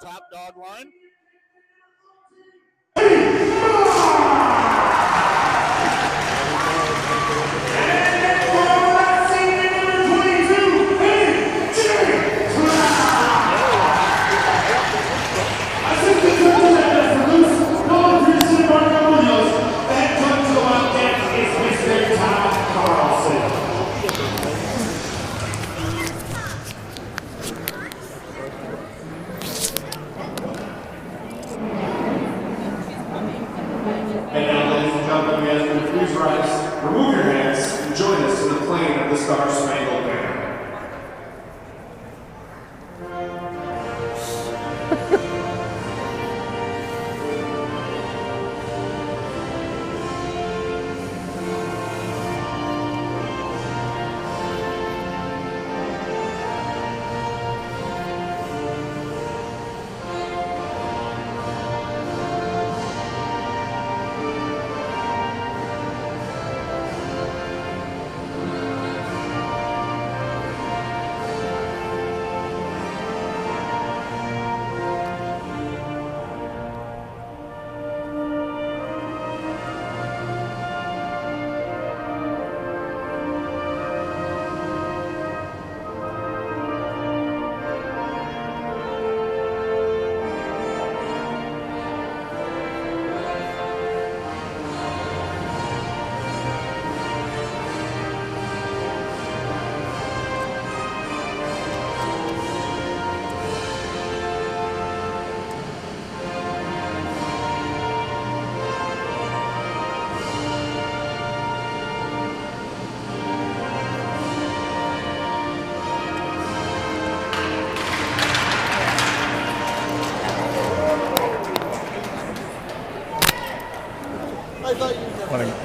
top dog line. Remove your hands and join us in the playing of the Star-Spangled Banner.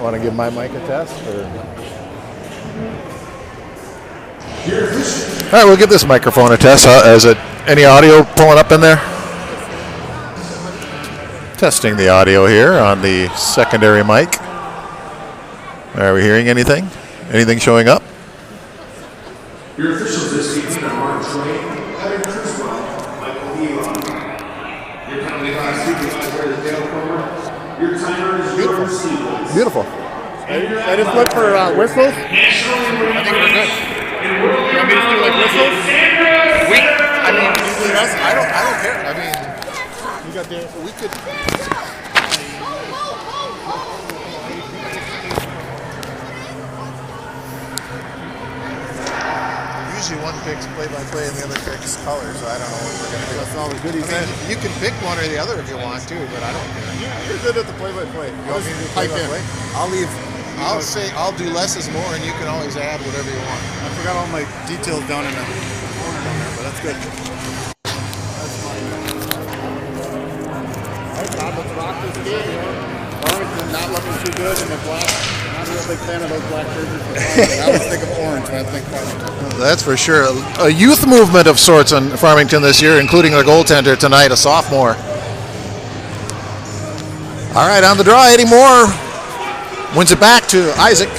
Want to give my mic a test? Or? All right, we'll give this microphone a test. Is it any audio pulling up in there? Testing the audio here on the secondary mic. Are we hearing anything? Anything showing up? Your officials this evening are Mark Twain, Evan Criswell, Michael Eagan. Your penalty box supervisor is Dale Comer. Your timer is Jordan Stevens. Beautiful. I just look for whistles. I think we're good. You want me to do like whistles? Usually us. I don't care. I mean, you got the. We could. Usually one picks play-by-play and the other picks color, so I don't know what we're going to do. That's all the goodies. You can pick one or the other if you want to, but I don't care. You're good at the play-by-play. You want me to do play-by-play? I'll say I'll do less is more, and you can always add whatever you want. I forgot all my details down in the corner down there, but that's good. That's fine. I thought let's rock this game. Farmington not looking too good in the black. Not a real big fan of those black jerseys. I always think of orange when I think Farmington. That's for sure. A youth movement of sorts in Farmington this year, including their goaltender tonight, a sophomore. All right, on the draw, Eddie Moore wins it back to Isaac.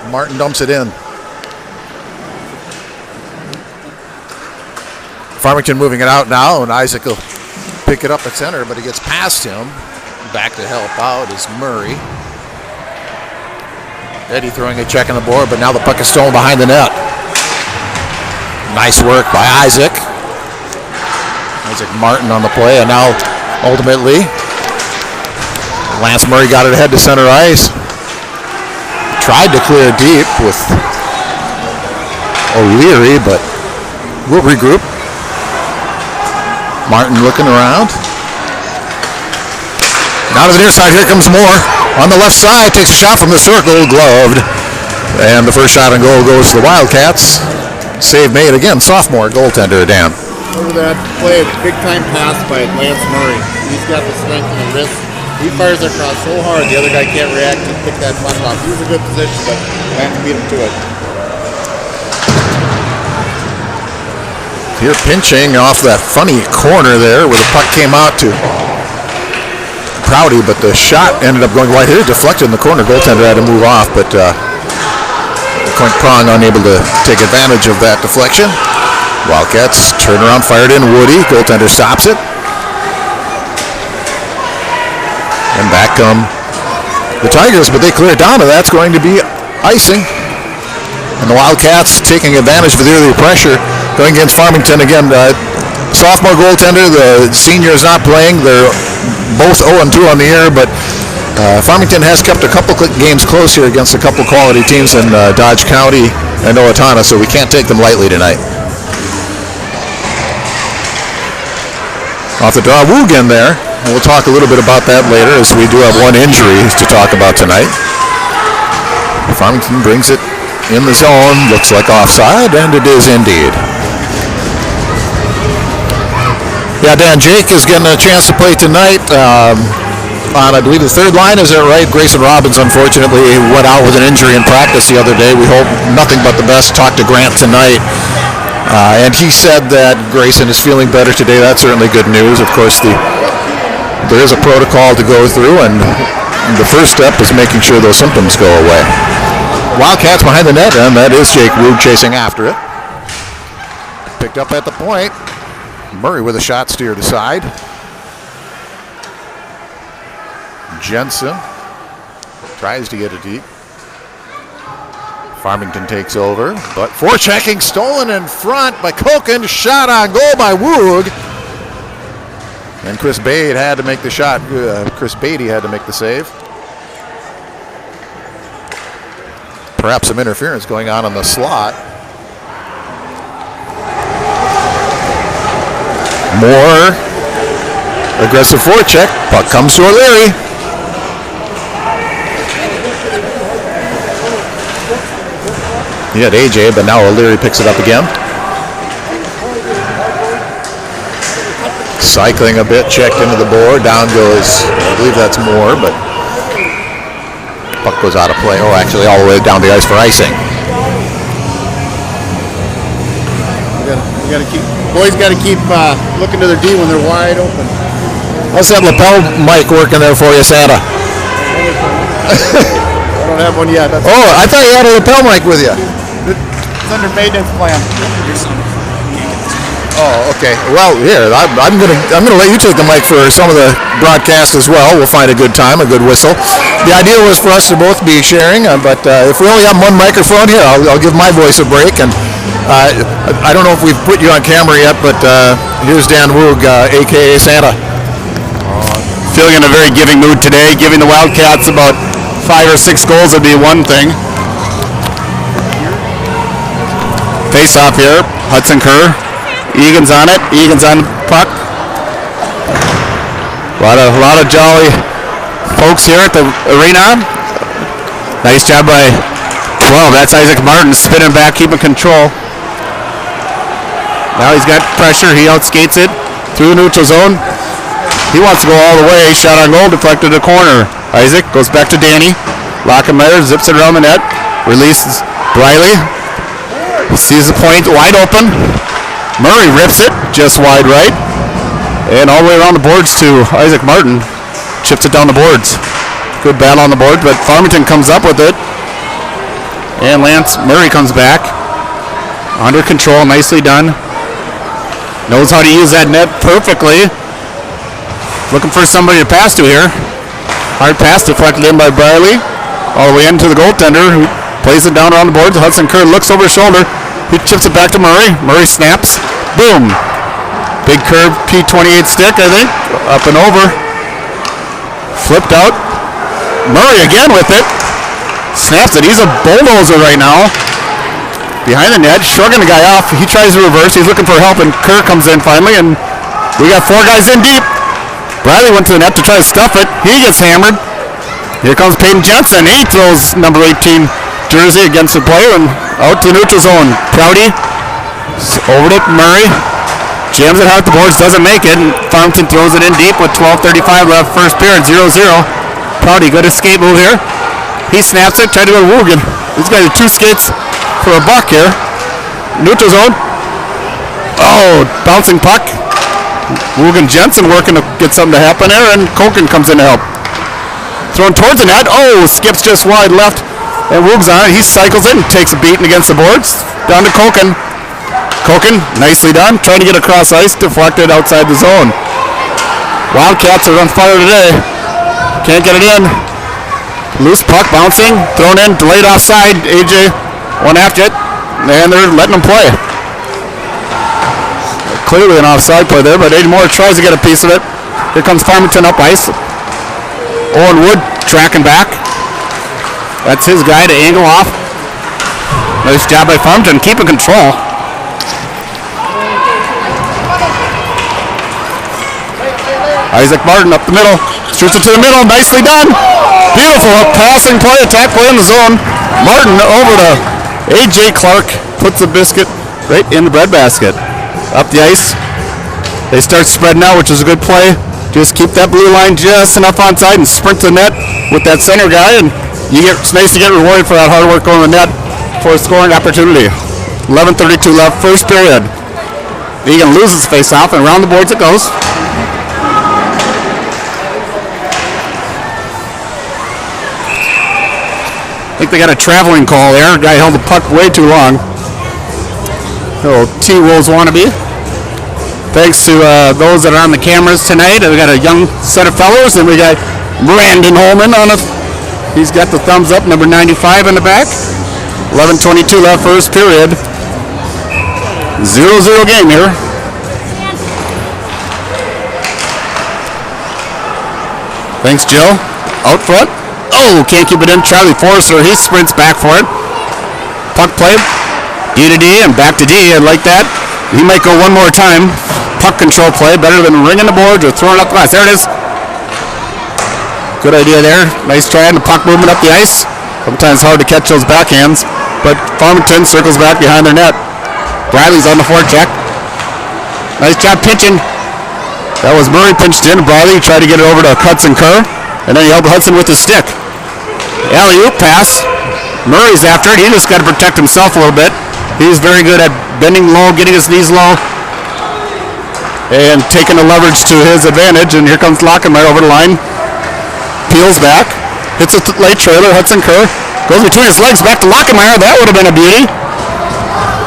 Martin dumps it in. Farmington moving it out now, and Isaac will pick it up at center, but he gets past him. Back to help out is Murray. Eddie throwing a check on the board, but now the puck is stolen behind the net. Nice work by Isaac. Isaac Martin on the play, and now ultimately Lance Murray got it ahead to center ice. Tried to clear deep with O'Leary, but we'll regroup. Martin looking around. Now to the near side, here comes Moore. On the left side, takes a shot from the circle, gloved. And the first shot and goal goes to the Wildcats. Save made again, sophomore goaltender, Dan. Over that play, big time pass by Lance Murray. He's got the strength in the wrist. He fires across so hard, the other guy can't react to pick that puck off. He was in a good position, but Lance beat him to it. Here pinching off that funny corner there where the puck came out to Prouty, but the shot ended up going wide. Here, deflected in the corner. Goaltender had to move off, but Prong unable to take advantage of that deflection. Wildcats turn around, fired in. Woody, goaltender stops it. And back come the Tigers, but they clear it down, and that's going to be icing. And the Wildcats taking advantage of the early pressure going against Farmington. Again, sophomore goaltender, the senior is not playing. They're both 0-2 on the year, but Farmington has kept a couple games close here against a couple quality teams in Dodge County and Owatonna, so we can't take them lightly tonight. Off the draw, Eagan there. And we'll talk a little bit about that later, as we do have one injury to talk about tonight. Farmington brings it in the zone, looks like offside, and it is indeed. Yeah, Dan, Jake is getting a chance to play tonight on, I believe, the third line. Is that right? Grayson Robbins, unfortunately, went out with an injury in practice the other day. We hope nothing but the best. Talked to Grant tonight. And he said that Grayson is feeling better today. That's certainly good news. Of course, there is a protocol to go through, and the first step is making sure those symptoms go away. Wildcats behind the net, and that is Jake Wood chasing after it. Picked up at the point. Murray with a shot steered aside. Jensen tries to get it deep. Farmington takes over, but forechecking stolen in front by Koken. Shot on goal by Woog. And Chris Beatty had to make the shot. Chris Beatty had to make the save. Perhaps some interference going on in the slot. More aggressive forecheck. Puck comes to O'Leary. He had AJ, but now O'Leary picks it up again. Cycling a bit, checked into the board. Down goes, I believe that's Moore, but puck goes out of play. Oh, actually all the way down the ice for icing. Boys got to keep looking to their D when they're wide open. How's that lapel mic working there for you, Santa? I don't have one yet. Oh, I thought you had a lapel mic with you. It's under maintenance plan. Oh, okay. Well, here, I'm gonna let you take the mic for some of the broadcast as well. We'll find a good time, a good whistle. The idea was for us to both be sharing, but if we only have one microphone here, I'll give my voice a break. And I don't know if we've put you on camera yet, but here's Dan Woog, a.k.a. Santa. Feeling in a very giving mood today. Giving the Wildcats about 5 or 6 goals would be one thing. Face off here. Hudson Kerr. Eagan's on it. Eagan's on the puck. A lot of jolly folks here at the arena. Nice job by 12. That's Isaac Martin spinning back, keeping control. Now he's got pressure. He outskates it through the neutral zone. He wants to go all the way. Shot on goal, deflected to the corner. Isaac goes back to Danny. Lockenmeyer zips it around the net. Releases Briley. He sees the point wide open. Murray rips it just wide right. And all the way around the boards to Isaac Martin. Chips it down the boards. Good battle on the board, but Farmington comes up with it. And Lance Murray comes back. Under control, nicely done. Knows how to use that net perfectly. Looking for somebody to pass to here. Hard pass deflected in by Briley. All the way into the goaltender, who plays it down around the boards. Hudson Kerr looks over his shoulder. He chips it back to Murray. Murray snaps. Boom. Big curve P28 stick, I think. Up and over. Flipped out. Murray again with it. Snaps it. He's a bulldozer right now. Behind the net, shrugging the guy off. He tries to reverse. He's looking for help, and Kerr comes in finally, and we got 4 guys in deep. Bradley went to the net to try to stuff it. He gets hammered. Here comes Peyton Jensen. He throws number 18 jersey against the player and out to the neutral zone. Prouty over to Murray. Jams it hard at the boards, doesn't make it. And Farmington throws it in deep with 12:35 left, first period, 0-0. Prouty, good escape move here. He snaps it, tried to go to Woogan. These guys are 2 skates for a buck here. Neutral zone. Oh, bouncing puck. Woogan Jensen working to get something to happen there, and Koken comes in to help. Thrown towards the net. Oh, skips just wide left, and Woog's on it. He cycles it and takes a beating against the boards. Down to Koken. Koken, nicely done. Trying to get across ice, deflected outside the zone. Wildcats are on fire today. Can't get it in. Loose puck bouncing, thrown in, delayed offside. AJ went after it, and they're letting them play. Clearly an offside play there, but Aiden Moore tries to get a piece of it. Here comes Farmington up ice. Owen Wood tracking back. That's his guy to angle off. Nice job by Farmington, keeping control. Isaac Martin up the middle, shoots it to the middle, nicely done. Beautiful passing play, attack play in the zone. Martin over to A.J. Clark, puts the biscuit right in the breadbasket. Up the ice, they start spreading out, which is a good play. Just keep that blue line just enough onside and sprint to the net with that center guy, and it's nice to get rewarded for that hard work going to the net for a scoring opportunity. 11:32 left, first period. Eagan loses face-off, and around the boards it goes. I think they got a traveling call there. Guy held the puck way too long. Little T-Wolves wannabe. Thanks to those that are on the cameras tonight. We got a young set of fellows, and we got Brandon Holman on it. He's got the thumbs up, number 95 in the back. 11:22 left, first period. 0-0 game here. Thanks, Jill. Out front. Oh, can't keep it in. Charlie Forrester, he sprints back for it. Puck play. D to D and back to D. I like that. He might go one more time. Puck control play. Better than ringing the boards or throwing up the glass. There it is. Good idea there. Nice try on the puck movement up the ice. Sometimes hard to catch those backhands. But Farmington circles back behind their net. Bradley's on the forecheck. Nice job pitching. That was Murray pinched in. Bradley tried to get it over to Hudson Kerr. And then he held Hudson with his stick. Alley-oop pass. Murray's after it. He just got to protect himself a little bit. He's very good at bending low, getting his knees low, and taking the leverage to his advantage. And here comes Lockenmeyer over the line. Peels back. Hits a late trailer. Hudson Kerr goes between his legs back to Lockenmeyer. That would have been a beauty.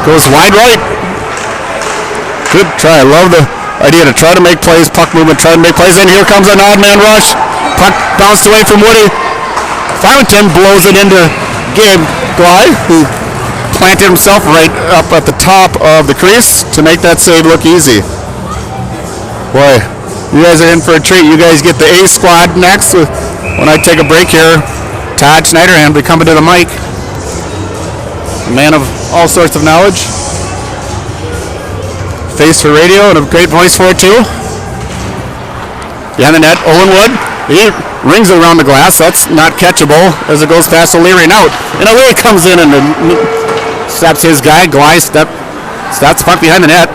Goes wide right. Good try. I love the idea to try to make plays. Puck movement, try to make plays. And here comes an odd man rush. Puck bounced away from Woody. Farmington blows it into Gabe Gly, who planted himself right up at the top of the crease to make that save look easy. Boy, you guys are in for a treat. You guys get the A squad next when I take a break here. Todd Schneiderhan will be coming to the mic. A man of all sorts of knowledge. Face for radio and a great voice for it too. Behind the net, Owen Wood. He rings it around the glass. That's not catchable as it goes past O'Leary and out. And O'Leary comes in and stops his guy. Gly stops the puck behind the net.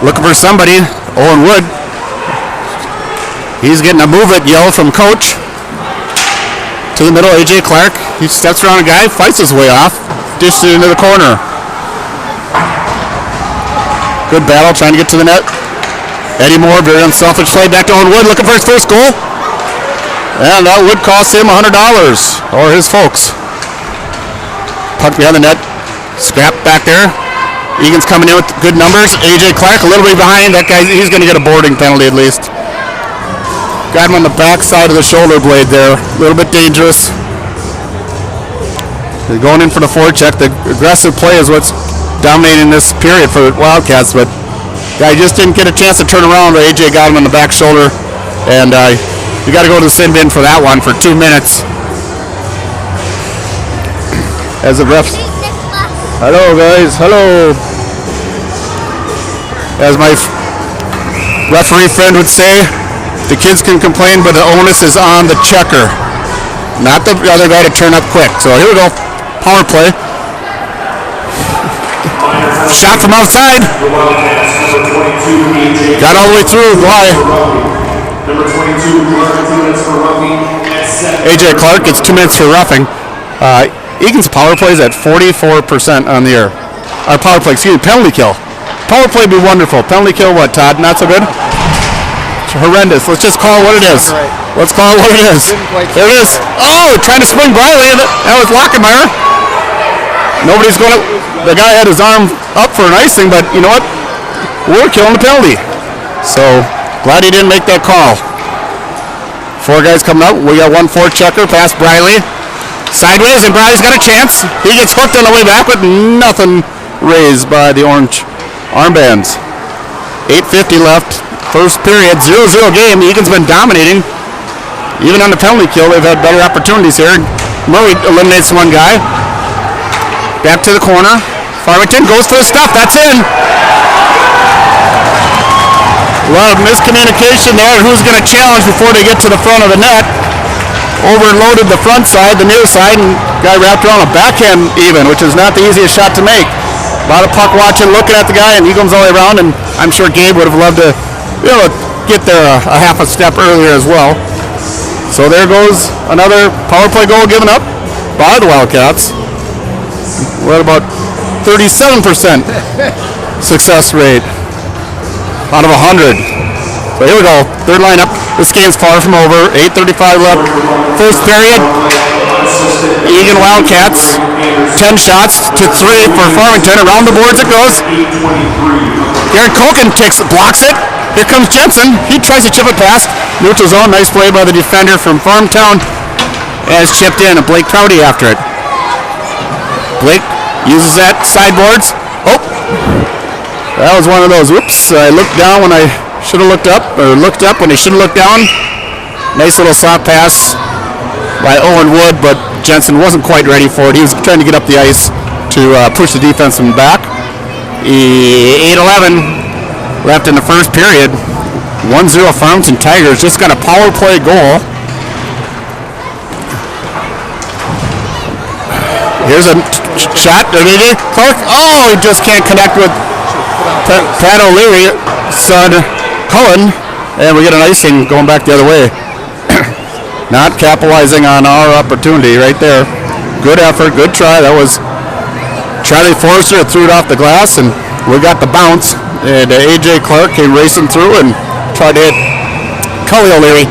Looking for somebody. Owen Wood. He's getting a move it yell from coach. To the middle, A.J. Clark. He steps around a guy, fights his way off. Dishes it into the corner. Good battle trying to get to the net. Eddie Moore, very unselfish play back to Owen Wood, looking for his first goal. And that would cost him $100, or his folks. Puck behind the net, scrap back there. Egan's coming in with good numbers. A.J. Clark a little bit behind. That guy, he's going to get a boarding penalty at least. Got him on the back side of the shoulder blade there. A little bit dangerous. They're going in for the forecheck. The aggressive play is what's dominating this period for the Wildcats, but guy just didn't get a chance to turn around. AJ got him on the back shoulder, and you got to go to the sin bin for that one for 2 minutes. As the refs, hello guys, hello. As my referee friend would say, the kids can complain, but the onus is on the checker, not the other guy to turn up quick. So here we go, power play. Shot from outside. Got all the way through. Why? A.J. Clark gets 2 minutes for roughing. Eagan's power play is at 44% on the air. Our power play, penalty kill. Power play would be wonderful. Penalty kill, what, Todd? Not so good? It's horrendous. Let's just call it what it is. Let's call it what it is. There it is. Oh, trying to spring Briley. That was Lockenmeyer. Nobody's going to. The guy had his arm up for an icing, but you know what? We're killing the penalty. So glad he didn't make that call. 4 guys coming up. We got 1 forechecker past Briley. Sideways, and Briley's got a chance. He gets hooked on the way back, but nothing raised by the orange armbands. 8:50 left. First period, 0-0 game. Eagan's been dominating. Even on the penalty kill, they've had better opportunities here. Murray eliminates one guy. Back to the corner. Farmington goes for the stuff. That's in. A lot of miscommunication there. Who's going to challenge before they get to the front of the net? Overloaded the front side, the near side, and guy wrapped around a backhand even, which is not the easiest shot to make. A lot of puck watching, looking at the guy, and he comes all the way around, and I'm sure Gabe would have loved to get there a half a step earlier as well. So there goes another power play goal given up by the Wildcats. We're at about 37% success rate out of 100. So here we go, third lineup. This game's far from over. 8:35 left. First period. Eagan Wildcats, 10 shots to 3 for Farmington. Around the boards it goes. Garrett Koken blocks it. Here comes Jensen. He tries to chip it past. Neutral zone. Nice play by the defender from Farmtown. As chipped in, and Blake Prouty after it. Blake uses that sideboards. Oh, that was one of those. Whoops! I looked down when I should have looked up, or looked up when he should have looked down. Nice little soft pass by Owen Wood, but Jensen wasn't quite ready for it. He was trying to get up the ice to push the defense from back. 8:11 left in the first period. 1-0 Farmington Tigers just got a power play goal. Here's a shot. Clark. Oh, he just can't connect with Pat O'Leary, son Cullen, and we get an icing going back the other way. Not capitalizing on our opportunity right there. Good effort, good try. That was Charlie Forrester that threw it off the glass, and we got the bounce. And A.J. Clark came racing through and tried to hit Cully O'Leary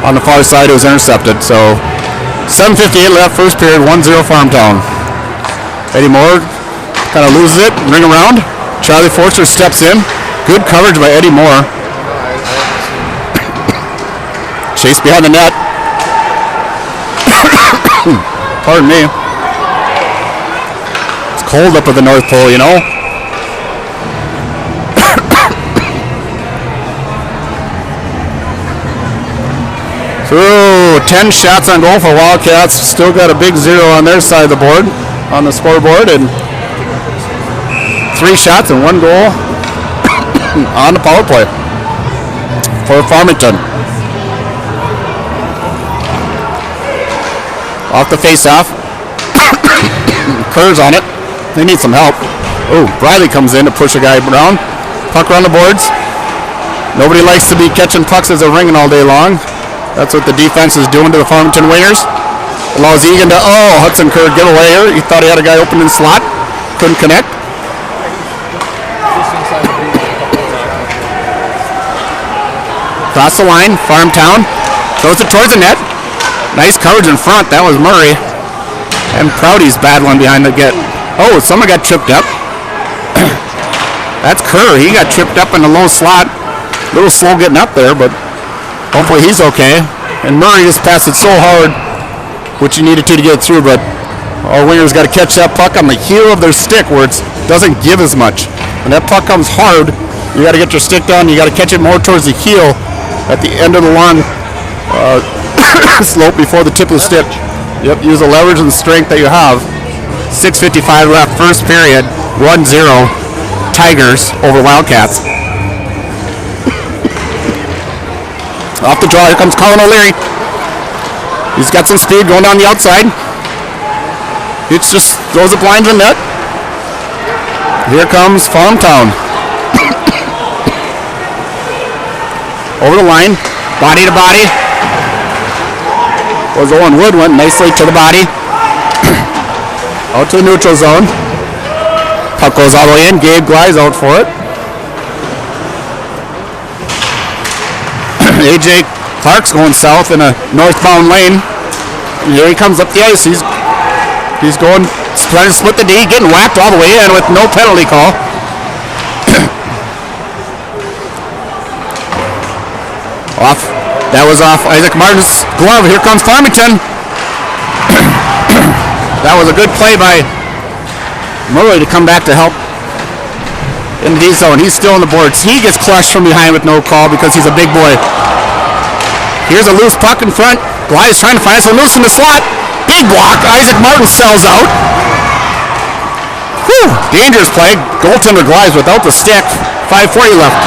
on the far side. It was intercepted. So 7:58 left, first period, 1-0 Farmtown. Eddie Moore kind of loses it, ring around. Charlie Forster steps in. Good coverage by Eddie Moore. Chase behind the net. Pardon me. It's cold up at the North Pole, you know. So 10 shots on goal for Wildcats. Still got a big 0 on their side of the board, on the scoreboard, and 3 shots and 1 goal on the power play for Farmington. Off the face-off. Kerr's on it. They need some help. Oh, Briley comes in to push a guy around. Puck around the boards. Nobody likes to be catching pucks as they're ringing all day long. That's what the defense is doing to the Farmington wingers. Allows Eagan to, Hudson Kerr giveaway here. He thought he had a guy open in slot. Couldn't connect. Across the line, Farmtown throws it towards the net. Nice coverage in front. That was Murray. And Prouty's battling behind the get. Oh, someone got tripped up. That's Kerr. He got tripped up in the low slot. A little slow getting up there, but hopefully he's okay. And Murray just passed it so hard, which he needed to get through, but our wingers got to catch that puck on the heel of their stick where it doesn't give as much. When that puck comes hard, you got to get your stick down. You got to catch it more towards the heel at the end of the long slope before the tip of the stick. Yep, use the leverage and the strength that you have. 6:55 left, first period, 1-0 Tigers over Wildcats. Off the draw, here comes Colin O'Leary. He's got some speed going down the outside. It's just throws it blind to the net. Here comes Farmtown. Over the line, body to body. Was Owen Wood, went nicely to the body. Out to the neutral zone. Puck goes all the way in. Gabe glides out for it. A.J. Clark's going south in a northbound lane. And here he comes up the ice. He's He's going, trying to split the D, getting whacked all the way in with no penalty call. Off. That was off Isaac Martin's glove. Here comes Farmington. That was a good play by Murray to come back to help in the D zone. He's still on the boards. He gets crushed from behind with no call because he's a big boy. Here's a loose puck in front. Glyde's trying to find some loose in the slot. Big block. Isaac Martin sells out. Whew. Dangerous play. Goaltender Glyde's without the stick. 5:40 left.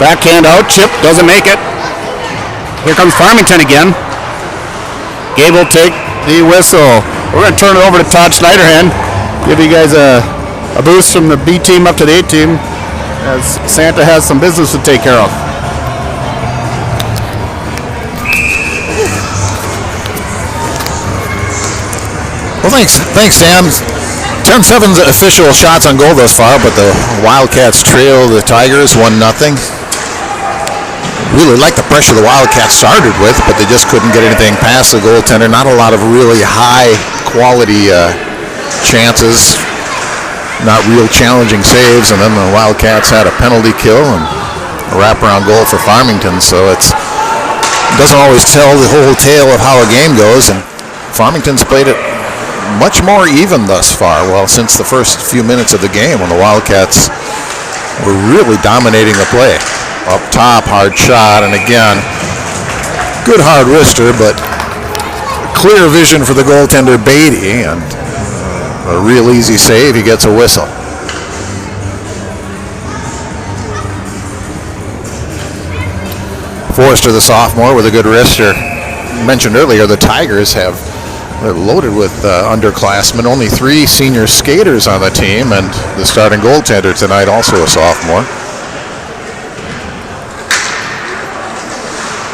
Backhand out. Chip doesn't make it. Here comes Farmington again. Gabe will take the whistle. We're going to turn it over to Todd Schneiderhan. Give you guys a boost from the B team up to the A team as Santa has some business to take care of. Well, thanks, Sam. 10-7's official shots on goal thus far, but the Wildcats trail the Tigers 1-0. Really like the pressure the Wildcats started with, but they just couldn't get anything past the goaltender. Not a lot of really high quality chances, not real challenging saves, and then the Wildcats had a penalty kill and a wraparound goal for Farmington, so it doesn't always tell the whole tale of how a game goes, and Farmington's played it much more even thus far. Well, since the first few minutes of the game when the Wildcats were really dominating the play. Up top, hard shot, and again, good hard wrister, but clear vision for the goaltender Beatty, and a real easy save. He gets a whistle. Forrester, the sophomore, with a good wrister. Mentioned earlier, the Tigers they're loaded with underclassmen. Only 3 senior skaters on the team, and the starting goaltender tonight, also a sophomore.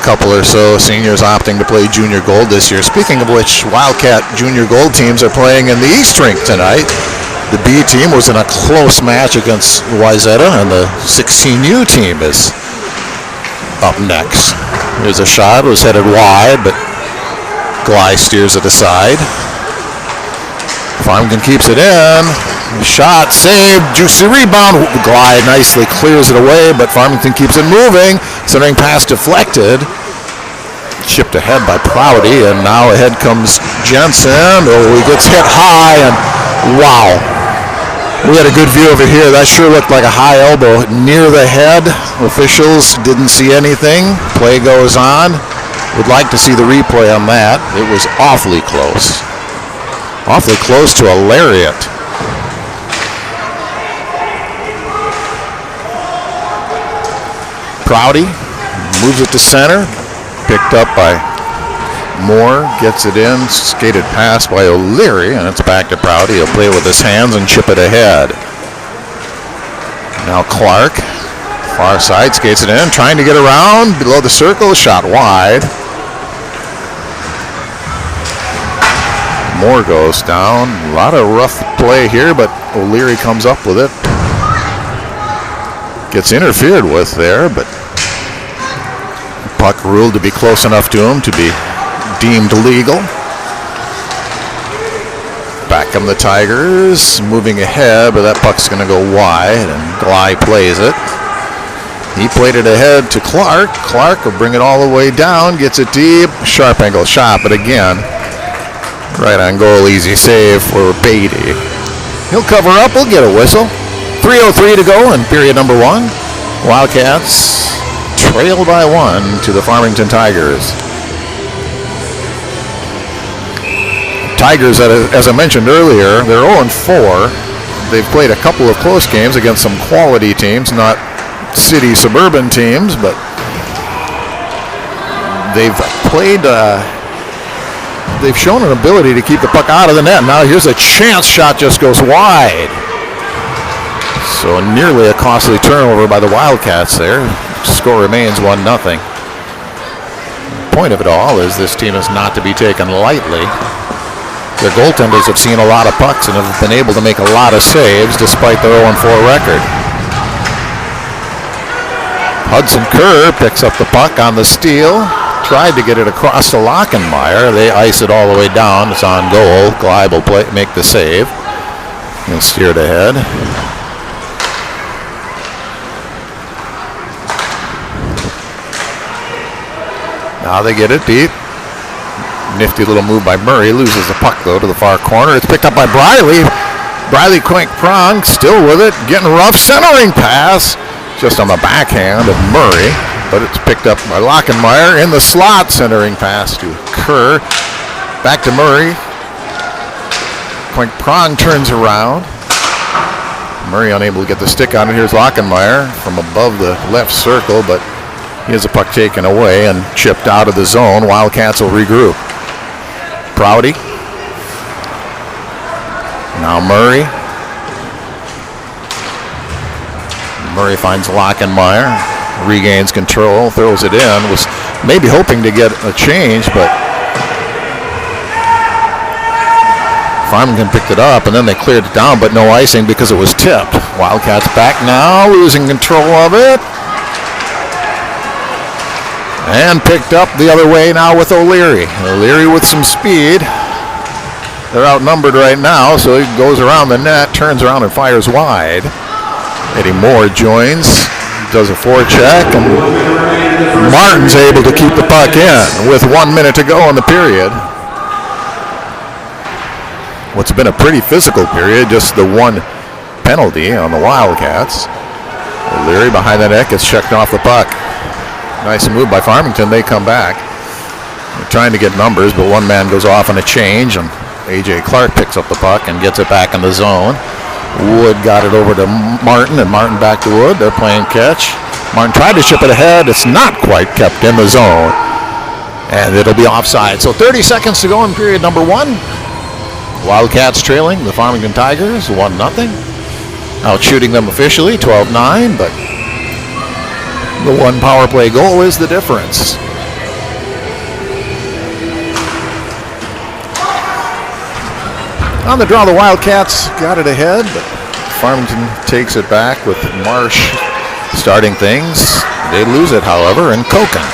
Couple or so seniors opting to play junior gold this year. Speaking of which, Wildcat junior gold teams are playing in the East Rink tonight. The B team was in a close match against Wayzata, and the 16U team is up next. Here's a shot, was headed wide, but Gly steers it aside. Farmington keeps it in. Shot, saved, juicy rebound. Gly nicely clears it away, but Farmington keeps it moving. Centering pass deflected. Chipped ahead by Prouty, and now ahead comes Jensen. Oh, he gets hit high, and wow. We had a good view of it here. That sure looked like a high elbow near the head. Officials didn't see anything. Play goes on. Would like to see the replay on that. It was awfully close. Awfully close to a lariat. Prouty moves it to center. Picked up by Moore. Gets it in. Skated past by O'Leary, and it's back to Prouty. He'll play it with his hands and chip it ahead. Now Clark. Far side, skates it in. Trying to get around. Below the circle. Shot wide. Moore goes down. A lot of rough play here, but O'Leary comes up with it. Gets interfered with there, but puck ruled to be close enough to him to be deemed legal. Back come the Tigers, moving ahead, but that puck's going to go wide, and Gly plays it. He played it ahead to Clark. Clark will bring it all the way down, gets it deep. Sharp angle shot, but again, right on goal, easy save for Beatty. He'll cover up, he'll get a whistle. 3:03 to go in period number 1. Wildcats trail by 1 to the Farmington Tigers. Tigers, as I mentioned earlier, they're 0-4. They've played a couple of close games against some quality teams, not city suburban teams, but they've played, they've shown an ability to keep the puck out of the net. Now here's a chance, shot just goes wide. So nearly a costly turnover by the Wildcats there. Score remains 1-0. The point of it all is this team is not to be taken lightly. Their goaltenders have seen a lot of pucks and have been able to make a lot of saves despite their 0-4 record. Hudson Kerr picks up the puck on the steal. tried to get it across to Lockenmeyer. They ice it all the way down. It's on goal. Gleib will make the save and steer it ahead. Now they get it deep. Nifty little move by Murray. Loses the puck, though, to the far corner. It's picked up by Briley. Briley Quink-Prong still with it. Getting rough. Centering pass. Just on the backhand of Murray. But it's picked up by Lockenmeyer in the slot. Centering pass to Kerr. Back to Murray. Quink-Prong turns around. Murray unable to get the stick on it. Here's Lockenmeyer from above the left circle, but he has a puck taken away and chipped out of the zone. Wildcats will regroup. Prouty. Now Murray. Murray finds Lockenmeyer. Regains control. Throws it in. Was maybe hoping to get a change, but Farmington picked it up, and then they cleared it down, but no icing because it was tipped. Wildcats back now, losing control of it. And picked up the other way now with O'Leary. O'Leary with some speed. They're outnumbered right now, so he goes around the net, turns around and fires wide. Eddie Moore joins, does a forecheck, and Martin's able to keep the puck in with 1 minute to go in the period. What's been a pretty physical period, just the one penalty on the Wildcats. O'Leary behind the net gets checked off the puck. Nice move by Farmington. They come back. They're trying to get numbers, but one man goes off on a change, and A.J. Clark picks up the puck and gets it back in the zone. Wood got it over to Martin, and Martin back to Wood. They're playing catch. Martin tried to chip it ahead. It's not quite kept in the zone, and it'll be offside. So 30 seconds to go in period number 1. Wildcats trailing the Farmington Tigers 1-0. Out shooting them officially 12-9, but the one power play goal is the difference. On the draw, the Wildcats got it ahead, but Farmington takes it back with Marsh starting things. They lose it, however, and Koken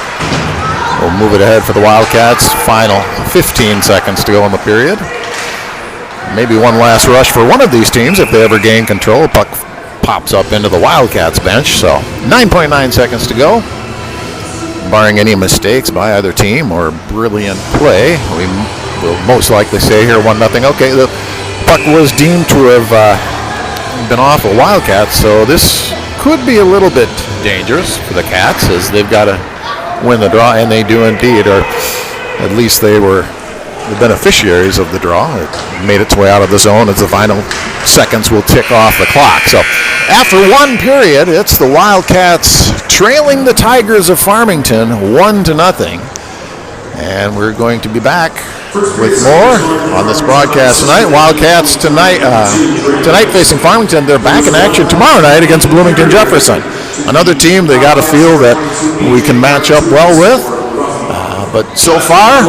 will move it ahead for the Wildcats. Final 15 seconds to go in the period. Maybe one last rush for one of these teams if they ever gain control. Puck pops up into the Wildcats bench, so 9.9 seconds to go. Barring any mistakes by either team or brilliant play, we will most likely say here 1-0. Okay, the puck was deemed to have been off the Wildcats, so this could be a little bit dangerous for the Cats as they've got to win the draw, and they do indeed, or at least they were the beneficiaries of the draw. It made its way out of the zone as the final seconds will tick off the clock. So after one period, it's the Wildcats trailing the Tigers of Farmington 1-0. And we're going to be back with more on this broadcast tonight. Wildcats tonight facing Farmington. They're back in action tomorrow night against Bloomington Jefferson. Another team they got to feel that we can match up well with. But so far,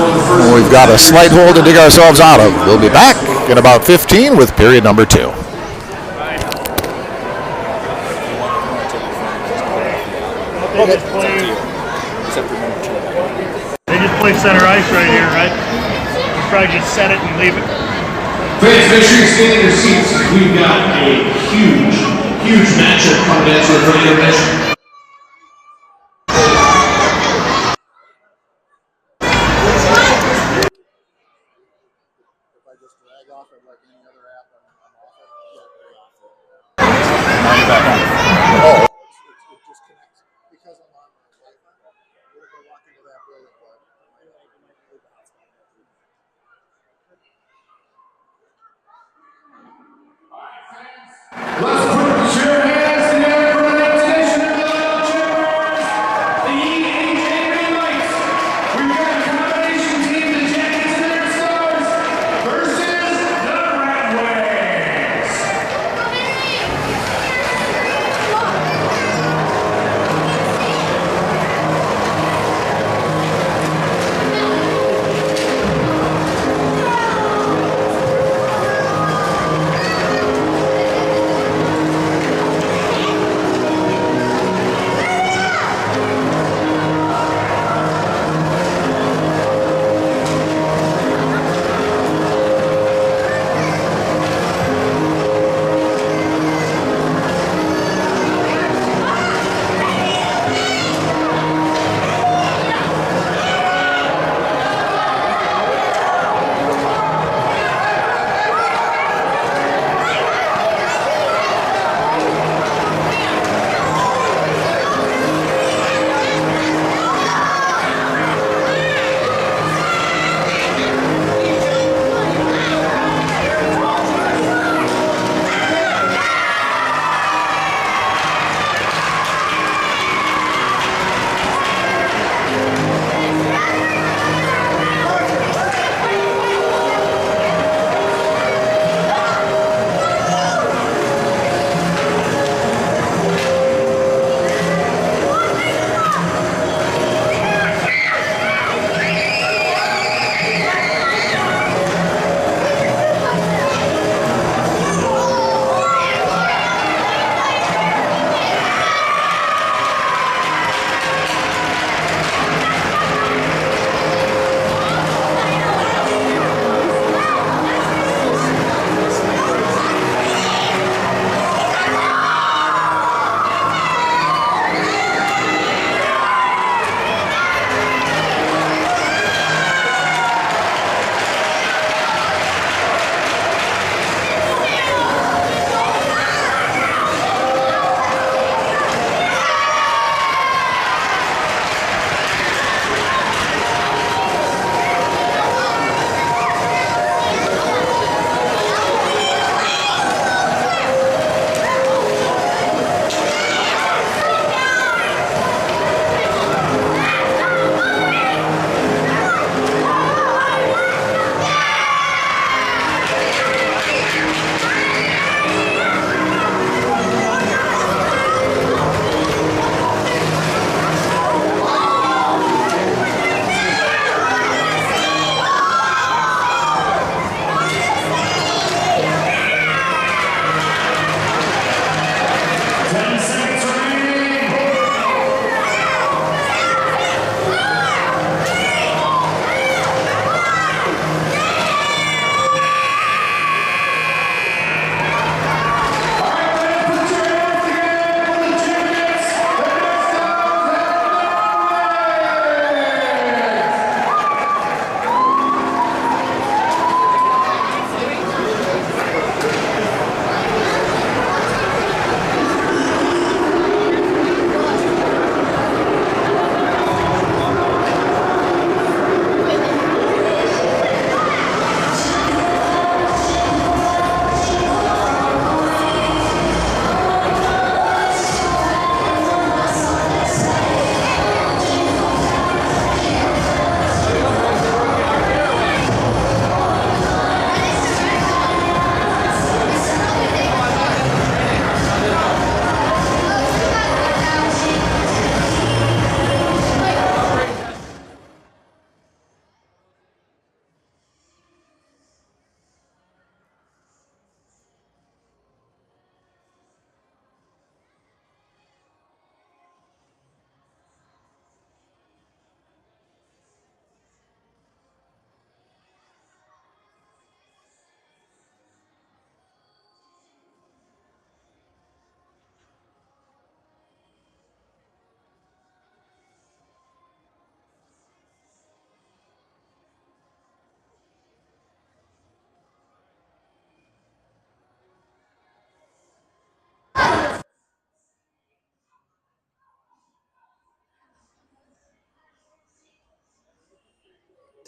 we've got a slight hole to dig ourselves out of. We'll be back in about 15 with period number 2. They just play center ice right here, right? Probably just set it and leave it. Fans, make sure you stay in your seats. We've got a huge matchup coming at you for Intermission. Let's put your hands together for the next edition of the Eagan Lights. We've got a combination team, the Jackets and their stars, versus the Red Wings. They just play center ice right here, right? We're going to walk into that building, but we don't need the outside.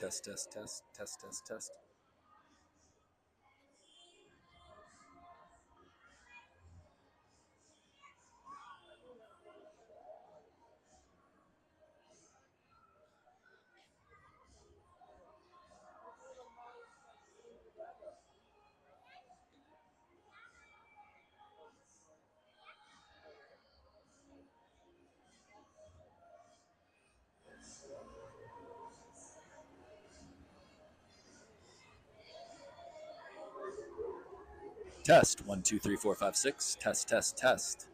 Test, test, test, test, test, test. Test 1 2 3 4 5 6. Test, test, test.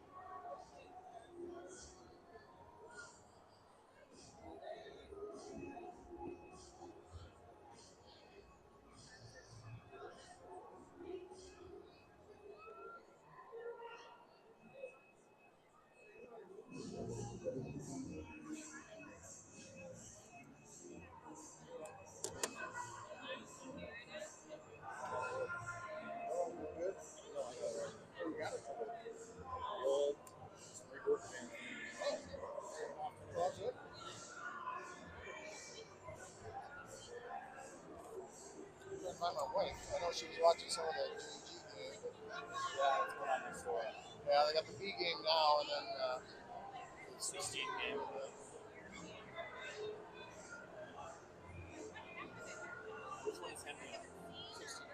Find my wife. I know she was watching some of the G game. Yeah, it's going on next door. Yeah, they got the B game now, and then the 16 game. Which one is Henry? 16.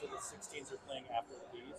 So the 16s are playing after the Bs?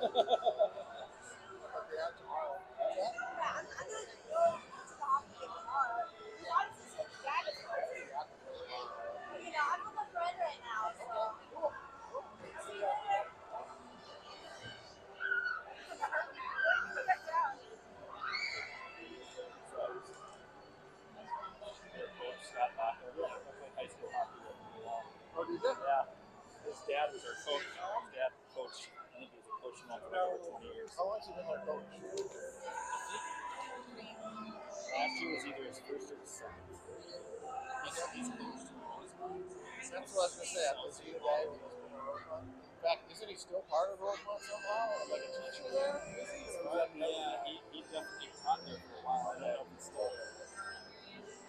I'm with a friend right now, so. Scott Bachler, I played high school hockey with him. Oh, did you? Yeah. His dad was our coach. His dad coached, I think he was a coach now for over 20 years. How long has he been our coach? Last year was either his first or his second. He's coached. That's what I was going to say. Was he the guy who was in Rosemont? In fact, isn't he still part of Rosemont somehow? Like a teacher there? Yeah, he definitely taught there for a while. I don't know if he's still there.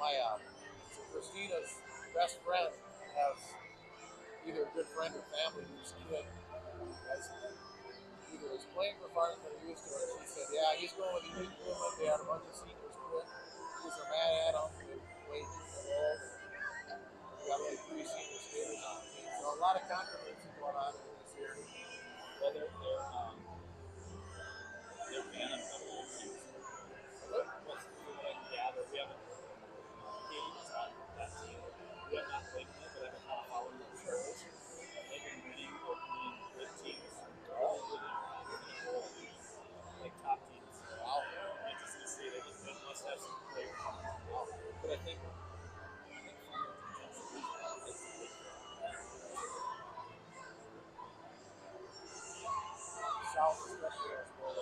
My Christina's best friend has either a good friend or family whose kid has either was playing for Farmington or used to, and she said, yeah, he's going with the youth movement. They had a bunch of seniors quit because they're mad at him. They played roles. We got like 3 senior skaters on the team. So a lot of controversy going on in this area. Well, they're banning double teams. Yeah, we haven't. Eagan's on that team. We have not played them, but I've been kind of following the shows. They've been winning opening good teams. Like top teams. Wow. Interesting to see. They must have some players. But I think South especially has more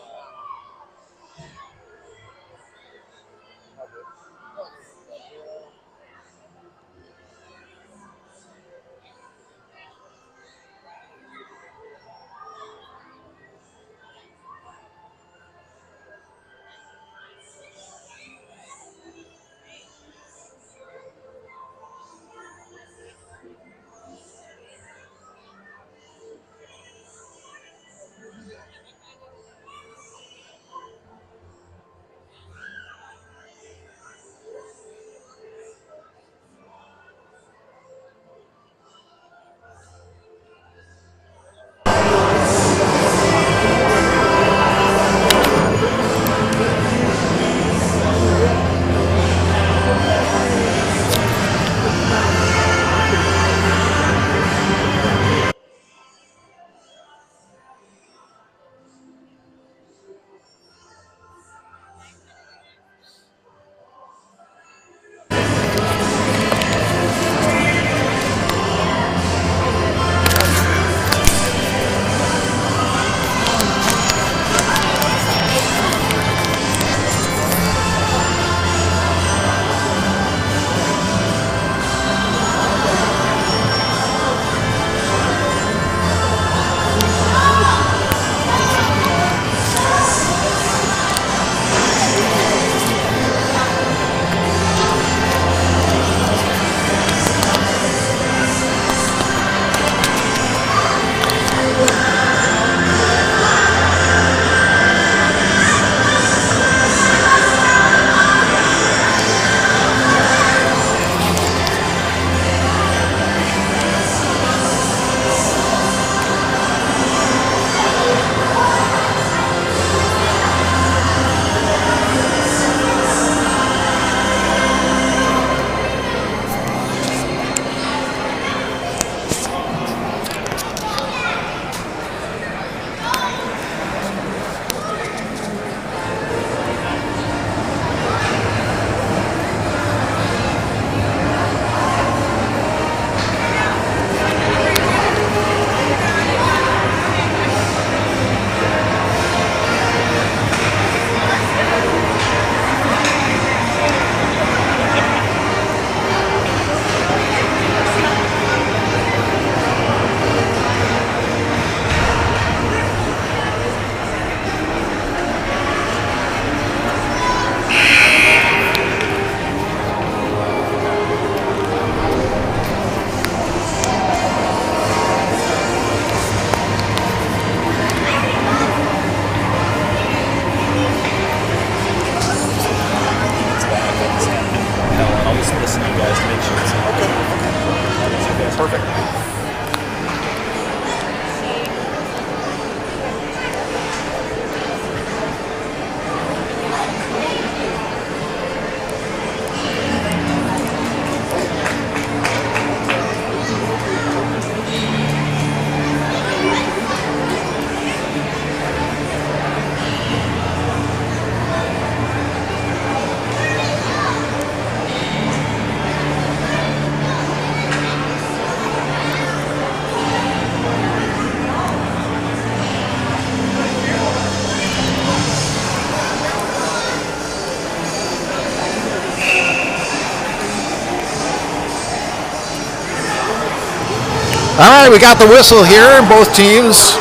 All right, we got the whistle here. Both teams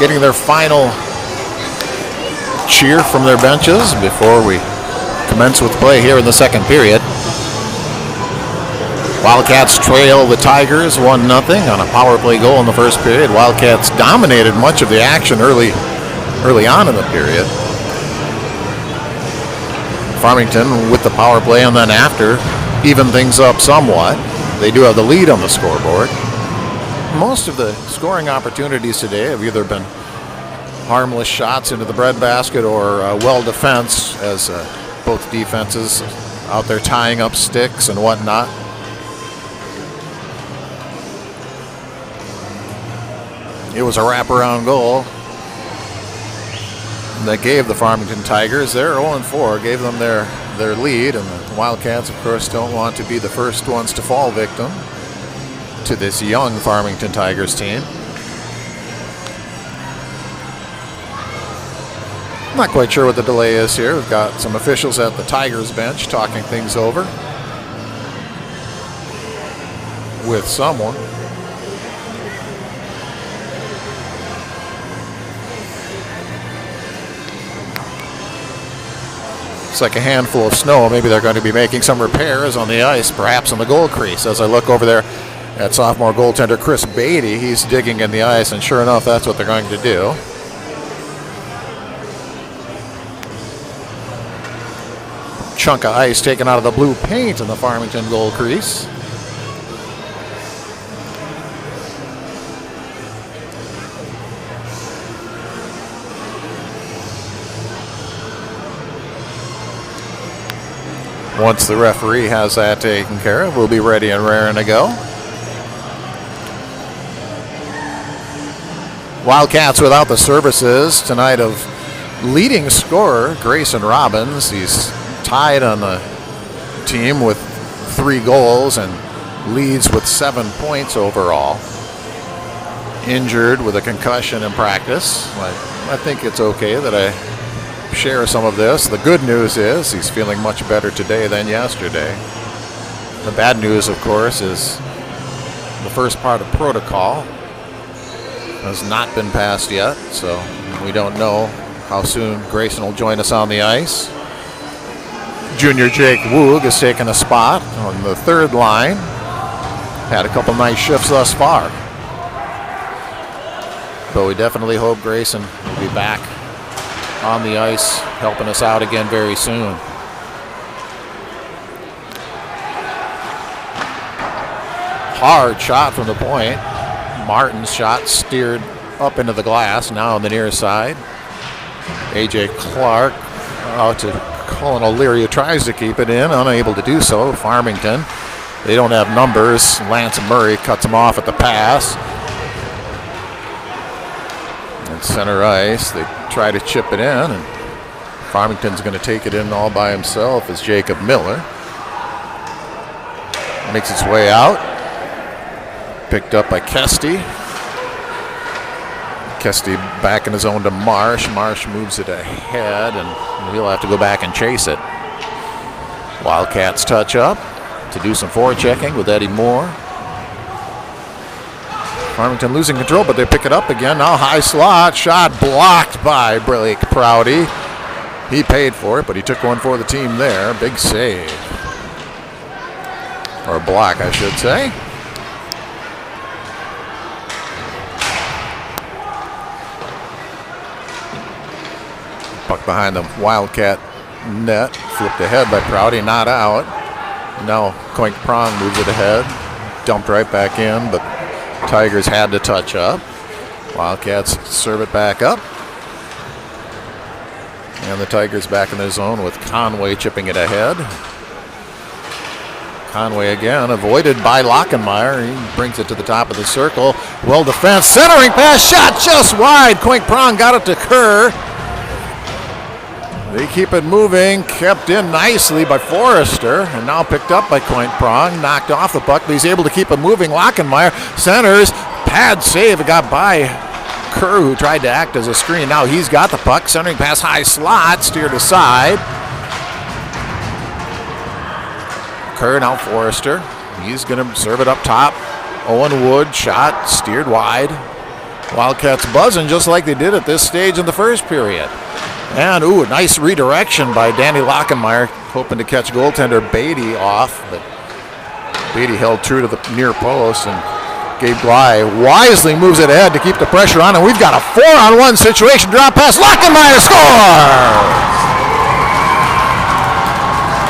getting their final cheer from their benches before we commence with play here in the second period. Wildcats trail the Tigers 1-0 on a power play goal in the first period. Wildcats dominated much of the action early on in the period. Farmington with the power play, and then after even things up somewhat. They do have the lead on the scoreboard. Most of the scoring opportunities today have either been harmless shots into the breadbasket or well defense, as both defenses out there tying up sticks and whatnot. It was a wraparound goal that gave the Farmington Tigers their 0-4, gave them their lead, and the Wildcats, of course, don't want to be the first ones to fall victim to this young Farmington Tigers team. I'm not quite sure what the delay is here. We've got some officials at the Tigers bench talking things over with someone. It's like a handful of snow. Maybe they're going to be making some repairs on the ice, perhaps on the goal crease. As I look over there at sophomore goaltender Chris Beatty, he's digging in the ice, and sure enough, that's what they're going to do. Chunk of ice taken out of the blue paint in the Farmington goal crease. Once the referee has that taken care of, we'll be ready and raring to go. Wildcats without the services tonight of leading scorer Grayson Robbins. He's tied on the team with 3 goals and leads with 7 points overall. Injured with a concussion in practice. I think it's okay that I share some of this. The good news is he's feeling much better today than yesterday. The bad news, of course, is the first part of protocol has not been passed yet, so we don't know how soon Grayson will join us on the ice. Junior Jake Woog has taken a spot on the third line. Had a couple nice shifts thus far, but we definitely hope Grayson will be back on the ice, helping us out again very soon. Hard shot from the point. Martin's shot steered up into the glass, now on the near side. A.J. Clark out to Colin O'Leary, who tries to keep it in, unable to do so. Farmington, they don't have numbers. Lance Murray cuts him off at the pass. At center ice, they try to chip it in, and Farmington's going to take it in all by himself as Jacob Miller makes its way out. Picked up by Kesty. Kesty back in his own to Marsh. Marsh moves it ahead, and he'll have to go back and chase it. Wildcats touch up to do some forechecking with Eddie Moore. Farmington losing control, but they pick it up again. Now high slot, shot blocked by Blake Prouty. He paid for it, but he took one for the team there. Big save. Or a block, I should say. Puck behind the Wildcat net. Flipped ahead by Prouty, not out. Now Coink Prong moves it ahead. Dumped right back in, but Tigers had to touch up. Wildcats serve it back up. And the Tigers back in their zone with Conway chipping it ahead. Conway again avoided by Lockenmeyer. He brings it to the top of the circle. Well defense, centering pass, shot just wide. Coink Prong got it to Kerr. They keep it moving, kept in nicely by Forrester, and now picked up by Coink Prong. Knocked off the puck, but he's able to keep it moving. Lockenmeyer centers, pad save. It got by Kerr, who tried to act as a screen. Now he's got the puck, centering pass, high slot, steered aside. Kerr, now Forrester. He's going to serve it up top Owen Wood shot, steered wide. Wildcats buzzing just like they did at this stage in the first period. And, a nice redirection by Danny Lockenmeyer, hoping to catch goaltender Beatty off, but Beatty held true to the near post, and Gabe Bly wisely moves it ahead to keep the pressure on, and we've got a 4-on-1 situation. Drop pass, Lockenmeyer scores!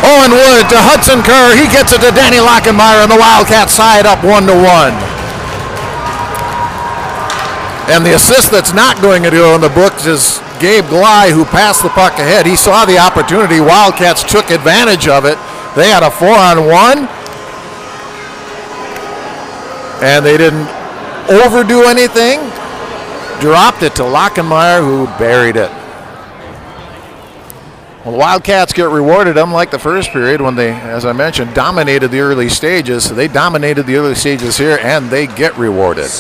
Owen Wood to Hudson Kerr. He gets it to Danny Lockenmeyer, and the Wildcats side up 1-1. And the assist that's not going to go in the books is Gabe Bly, who passed the puck ahead. He saw the opportunity. Wildcats took advantage of it. They had a 4-on-1. And they didn't overdo anything. Dropped it to Lockenmeyer, who buried it. Well, the Wildcats get rewarded, unlike the first period when they, as I mentioned, dominated the early stages. They dominated the early stages here, and they get rewarded.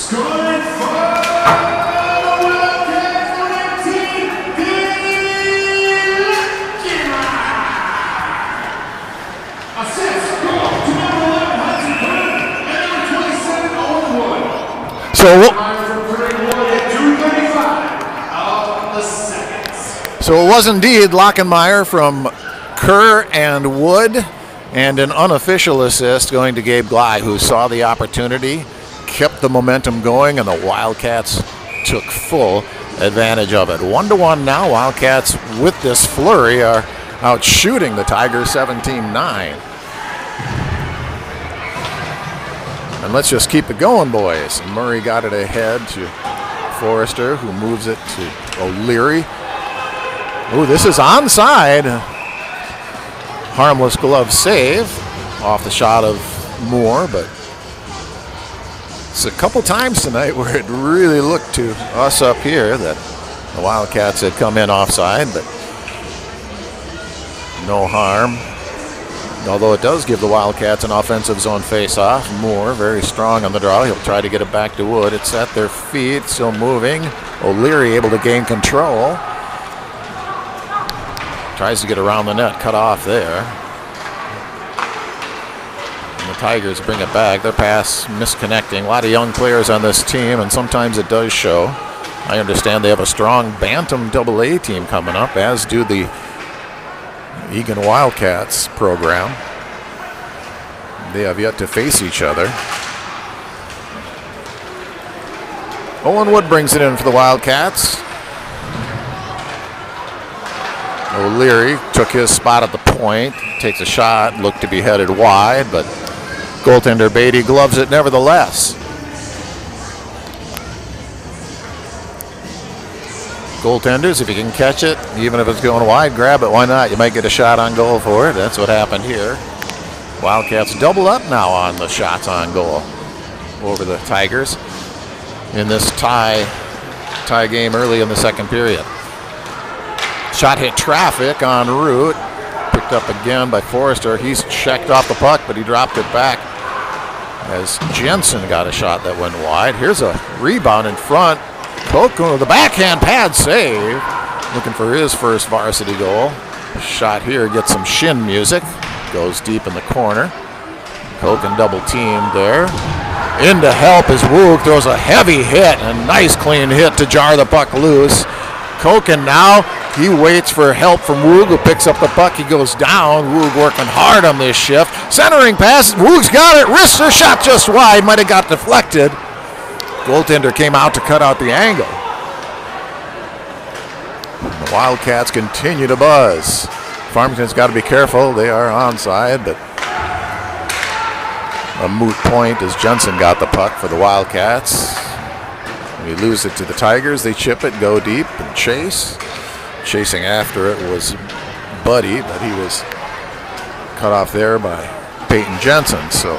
So it was indeed Lockenmeyer from Kerr and Wood, and an unofficial assist going to Gabe Bly, who saw the opportunity, kept the momentum going, and the Wildcats took full advantage of it. 1-1 now. Wildcats, with this flurry, are out shooting the Tigers 17-9. And let's just keep it going, boys. And Murray got it ahead to Forrester, who moves it to O'Leary. This is onside. Harmless glove save off the shot of Moore, but it's a couple times tonight where it really looked to us up here that the Wildcats had come in offside, but no harm. Although it does give the Wildcats an offensive zone face-off. Moore very strong on the draw. He'll try to get it back to Wood. It's at their feet, still moving. O'Leary able to gain control. Tries to get around the net, cut off there. And the Tigers bring it back. Their pass misconnecting. A lot of young players on this team, and sometimes it does show. I understand they have a strong Bantam AA team coming up, as do the Eagan Wildcats program. They have yet to face each other. Owen Wood brings it in for the Wildcats. O'Leary took his spot at the point, takes a shot, looked to be headed wide, but goaltender Beatty gloves it nevertheless. Goaltenders, if you can catch it, even if it's going wide, grab it. Why not? You might get a shot on goal for it. That's what happened here. Wildcats double up now on the shots on goal over the Tigers in this tie game early in the second period. Shot hit traffic en route. Picked up again by Forrester. He's checked off the puck, but he dropped it back as Jensen got a shot that went wide. Here's a rebound in front. Koku with the backhand pad save. Looking for his first varsity goal. Shot here gets some shin music. Goes deep in the corner. Koken double teamed there. In to help as Woog throws a heavy hit. A nice clean hit to jar the puck loose. Koken now, he waits for help from Woog, who picks up the puck. He goes down. Woog working hard on this shift. Centering pass. Woog's got it. Wrists her shot just wide. Might have got deflected. Goaltender came out to cut out the angle. The Wildcats continue to buzz. Farmington's got to be careful. They are onside, but a moot point as Jensen got the puck for the Wildcats. We lose it to the Tigers. They chip it, go deep, and chase. Chasing after it was Buddy, but he was cut off there by Peyton Jensen. So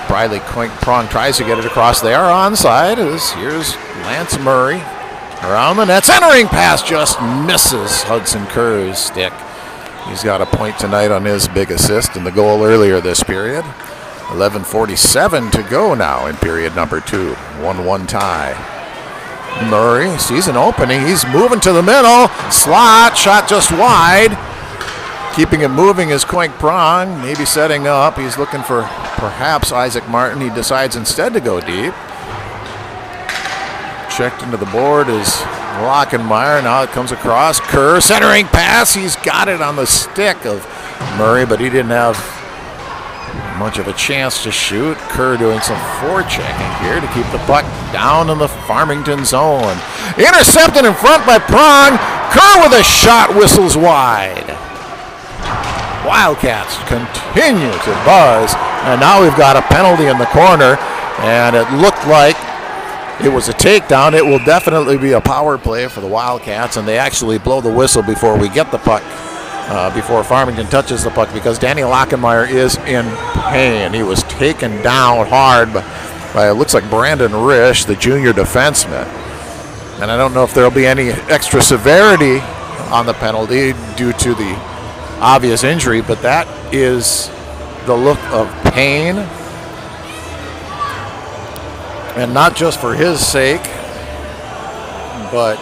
Briley Prong tries to get it across. They are onside. Here's Lance Murray around the net. Centering pass just misses Hudson Kerr's stick. He's got a point tonight on his big assist and the goal earlier this period. 11:47 to go now in period number 2. 1-1 tie. Murray sees an opening. He's moving to the middle. Slot, shot just wide. Keeping it moving is Coink Prong. Maybe setting up. He's looking for perhaps Isaac Martin. He decides instead to go deep. Checked into the board is Lockenmeyer. Now it comes across. Kerr, centering pass. He's got it on the stick of Murray, but he didn't have much of a chance to shoot. Kerr doing some forechecking here to keep the puck down in the Farmington zone. Intercepted in front by Prong. Kerr with a shot, whistles wide. Wildcats continue to buzz, and now we've got a penalty in the corner, and it looked like it was a takedown. It will definitely be a power play for the Wildcats, and they actually blow the whistle before we get the puck, before Farmington touches the puck, because Danny Lockenmeyer is in pain. He was taken down hard by it looks like Brandon Risch, the junior defenseman. And I don't know if there will be any extra severity on the penalty due to the obvious injury, but that is the look of pain. And not just for his sake, but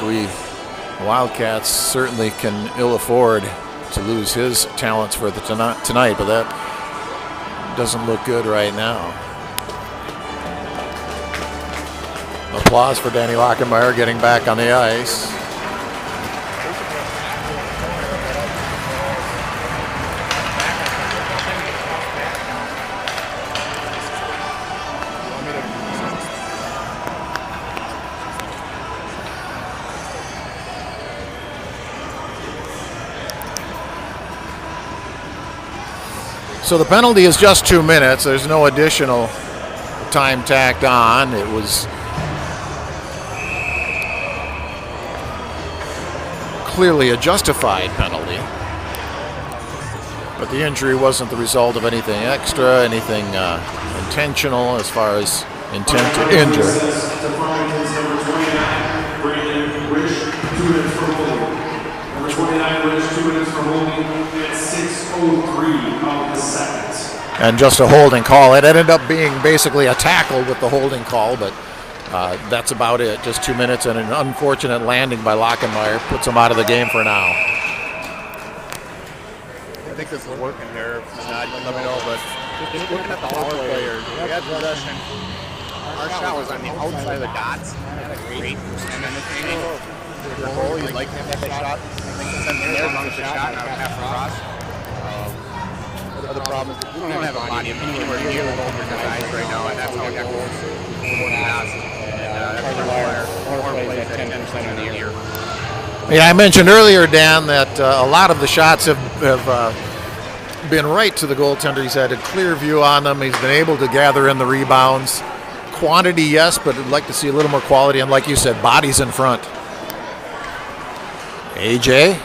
Wildcats certainly can ill afford to lose his talents for the tonight, but that doesn't look good right now. Applause for Danny Lockenmeyer getting back on the ice. So the penalty is just 2 minutes. There's no additional time tacked on. It was clearly a justified penalty, but the injury wasn't the result of anything extra, anything intentional as far as intent to injure. And just a holding call. It ended up being basically a tackle with the holding call, but that's about it. Just 2 minutes and an unfortunate landing by Lockenmeyer puts him out of the game for now. I think this is working here. Let me know, but just looking at the power players, we had possession. Our shot was on the outside of the dots. Had a great percentage. Your goal, you'd like to have that shot. Send the air, run the shot, not half across. The other problem is we don't have a body anywhere near the goal for guys right now, and that's how that goes. Yeah, I mentioned earlier, Dan, that a lot of the shots have been right to the goaltender. He's had a clear view on them. He's been able to gather in the rebounds. Quantity, yes, but I'd like to see a little more quality. And like you said, bodies in front. AJ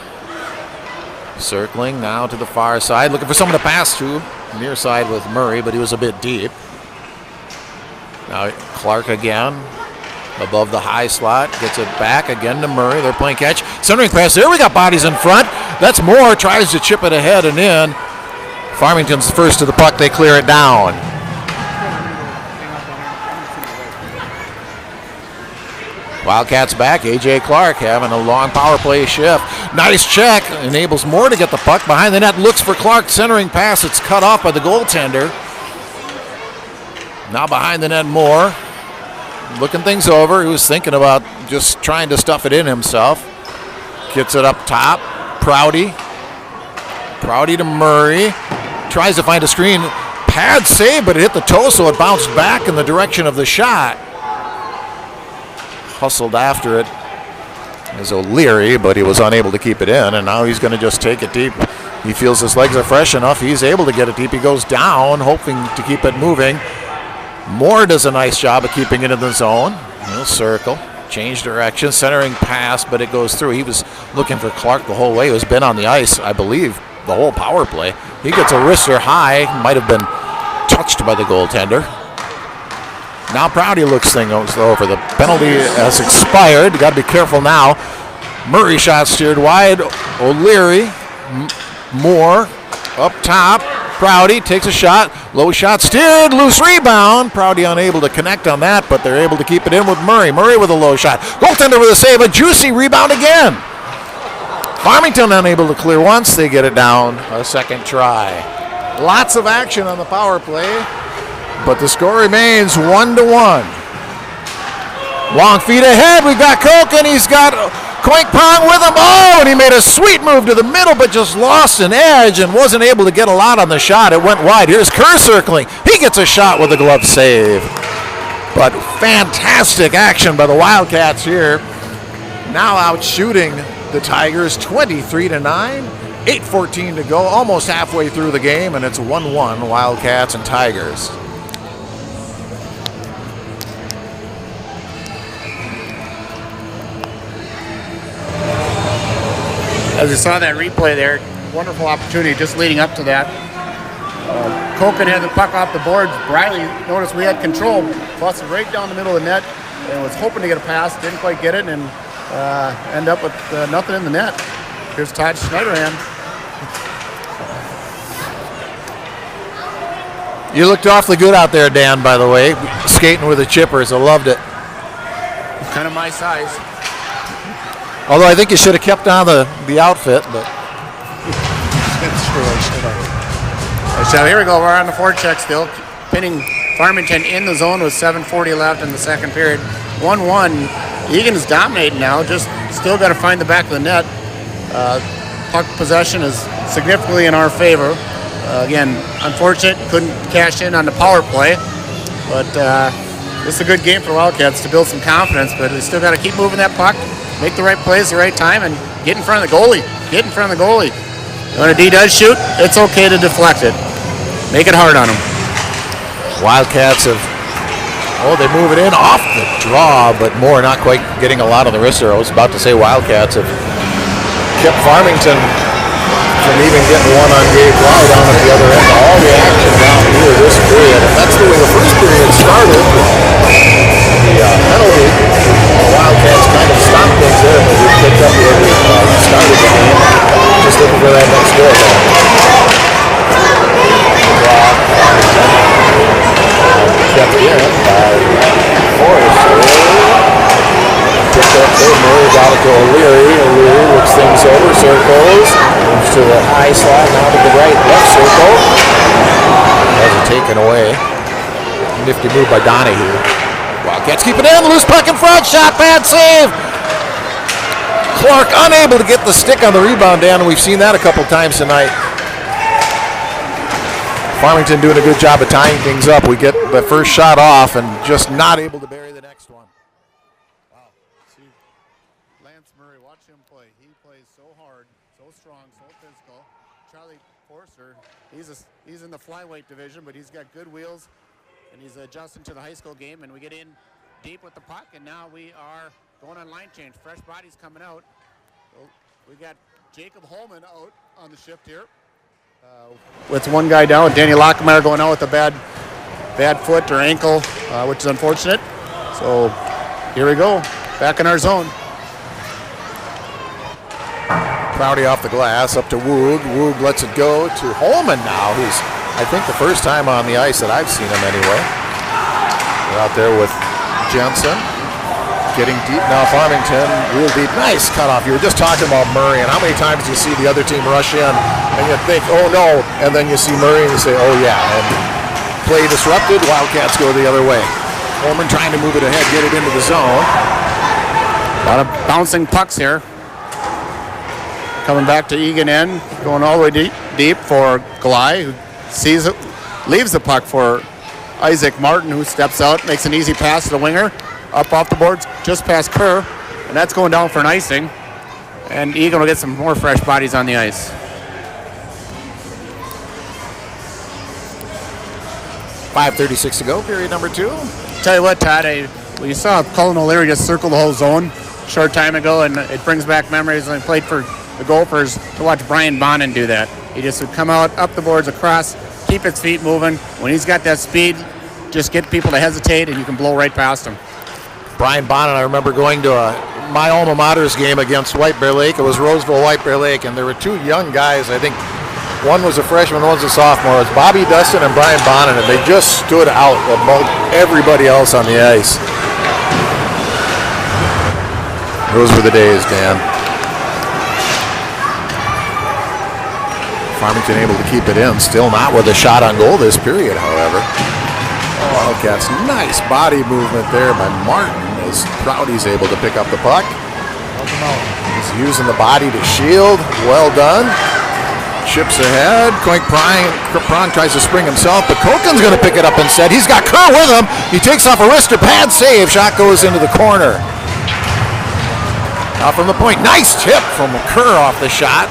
circling now to the far side, looking for someone to pass to. Near side with Murray, but he was a bit deep. Now Clark again, above the high slot, gets it back again to Murray. They're playing catch. Centering pass there. We got bodies in front. That's Moore. Tries to chip it ahead and in. Farmington's first to the puck. They clear it down. Wildcats back. AJ Clark having a long power play shift. Nice check. Enables Moore to get the puck behind the net. Looks for Clark. Centering pass. It's cut off by the goaltender. Now behind the net, Moore. Looking things over. He was thinking about just trying to stuff it in himself. Gets it up top. Prouty. Prouty to Murray. Tries to find a screen. Pad save, but it hit the toe, so it bounced back in the direction of the shot. Hustled after it is O'Leary, but he was unable to keep it in, and now he's going to just take it deep. He feels his legs are fresh enough. He's able to get it deep. He goes down, hoping to keep it moving. Moore does a nice job of keeping it in the zone. He'll circle, change direction, centering pass, but it goes through. He was looking for Clark the whole way. He has been on the ice, I believe, the whole power play. He gets a wrister high, might have been touched by the goaltender. Now Prouty looks things over. The penalty has expired. You got to be careful now. Murray shot steered wide. O'Leary, Moore up top. Prouty takes a shot. Low shot steered. Loose rebound. Prouty unable to connect on that, but they're able to keep it in with Murray. Murray with a low shot. Goaltender with a save. A juicy rebound again. Farmington unable to clear once. They get it down a second try. Lots of action on the power play. but the score remains 1-1. Long feet ahead. We've got Coke, and he's got Coink Pong with him. Oh, and he made a sweet move to the middle, but just lost an edge and wasn't able to get a lot on the shot. It went wide. Here's Kerr circling. He gets a shot with a glove save. But fantastic action by the Wildcats here. Now out shooting the Tigers 23-9. 8:14 to go, almost halfway through the game, and it's 1-1 Wildcats and Tigers. As you saw that replay there, wonderful opportunity just leading up to that. Koken had the puck off the boards. Briley noticed we had control, busted right down the middle of the net, and was hoping to get a pass, didn't quite get it, and end up with nothing in the net. Here's Todd Schneiderhan. You looked awfully good out there, Dan, by the way, skating with the chippers. I loved it. Kind of my size. Although I think you should have kept on the outfit, but. That's true, I should have. So here we go, we're on the forecheck still, pinning Farmington in the zone with 7:40 left in the second period. 1-1. Eagan's dominating now, just still got to find the back of the net. Puck possession is significantly in our favor. Again, unfortunate, couldn't cash in on the power play, but this is a good game for Wildcats to build some confidence, but we still got to keep moving that puck, make the right plays at the right time, and get in front of the goalie. Get in front of the goalie. When a D does shoot, it's okay to deflect it. Make it hard on them. Wildcats have, they move it in off the draw, but Moore not quite getting a lot on the wrister. I was about to say Wildcats have kept Farmington from even getting one on Gabe Bly down at the other end. All the action down here this period, and that's the way the first period started. The penalty, the Wildcats kind of stopped things there, but we picked up where we started the game. Just looking for that next goal. Kept in by Forrester. Picked up there, Murray got it to O'Leary. O'Leary looks things over, circles, moves to the high slot, now to the right, left circle. Has it taken away. Nifty move by Donahue. Wildcats keep it in, loose puck in front, shot, bad save. Clark unable to get the stick on the rebound, Dan, and we've seen that a couple times tonight. Farmington doing a good job of tying things up. We get the first shot off and just not able to bury the next one. Wow. See, Lance Murray, watch him play. He plays so hard, so strong, so physical. Charlie Forster, he's in the flyweight division, but he's got good wheels, and he's adjusting to the high school game, and we get in deep with the puck, and now we are going on line change. Fresh bodies coming out. So we got Jacob Holman out on the shift here. With one guy down, Danny Lockmeyer going out with a bad foot or ankle, which is unfortunate. So here we go, back in our zone. Prouty off the glass, up to Woog. Woog lets it go to Holman now, who's, I think, the first time on the ice that I've seen him anyway. We're out there with Jensen. Getting deep now, Farmington, real deep. Nice cutoff. You were just talking about Murray, and how many times do you see the other team rush in, and you think, oh no, and then you see Murray and you say, oh yeah, and play disrupted, Wildcats go the other way. Holman trying to move it ahead, get it into the zone. A lot of bouncing pucks here. Coming back to Eagan end, going all the way deep for Glai, who sees it, leaves the puck for Isaac Martin, who steps out, makes an easy pass to the winger. Up off the boards, just past Kerr, and that's going down for an icing. And Eagan will get some more fresh bodies on the ice. .536 to go, period number 2. Tell you what, Todd, you saw Cullen O'Leary just circle the whole zone a short time ago, and it brings back memories. I played for the Gophers to watch Brian Bonin do that. He just would come out, up the boards, across, keep his feet moving. When he's got that speed, just get people to hesitate, and you can blow right past them. Brian Bonin, I remember going to my alma mater's game against White Bear Lake. It was Roseville White Bear Lake, and there were two young guys. I think one was a freshman, one was a sophomore. It was Bobby Dustin and Brian Bonin, and they just stood out among everybody else on the ice. Those were the days, Dan. Farmington able to keep it in. Still not with a shot on goal this period, however. Wildcats, nice body movement there by Martin as Prouty's able to pick up the puck. He's using the body to shield. Well done. Chips ahead. Prong tries to spring himself, but Koken's going to pick it up instead. He's got Kerr with him. He takes off a wrister pad save. Shot goes into the corner. Now from the point. Nice tip from Kerr off the shot.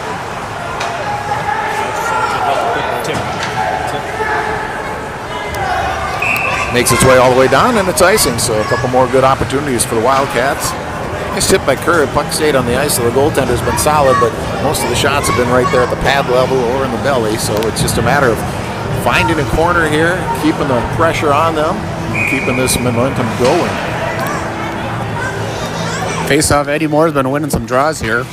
Makes its way all the way down, and it's icing, so a couple more good opportunities for the Wildcats. Nice tip by Kerr. Puck stayed on the ice, so the goaltender's been solid, but most of the shots have been right there at the pad level or in the belly, so it's just a matter of finding a corner here, keeping the pressure on them, and keeping this momentum going. Face-off, Eddie Moore's been winning some draws here.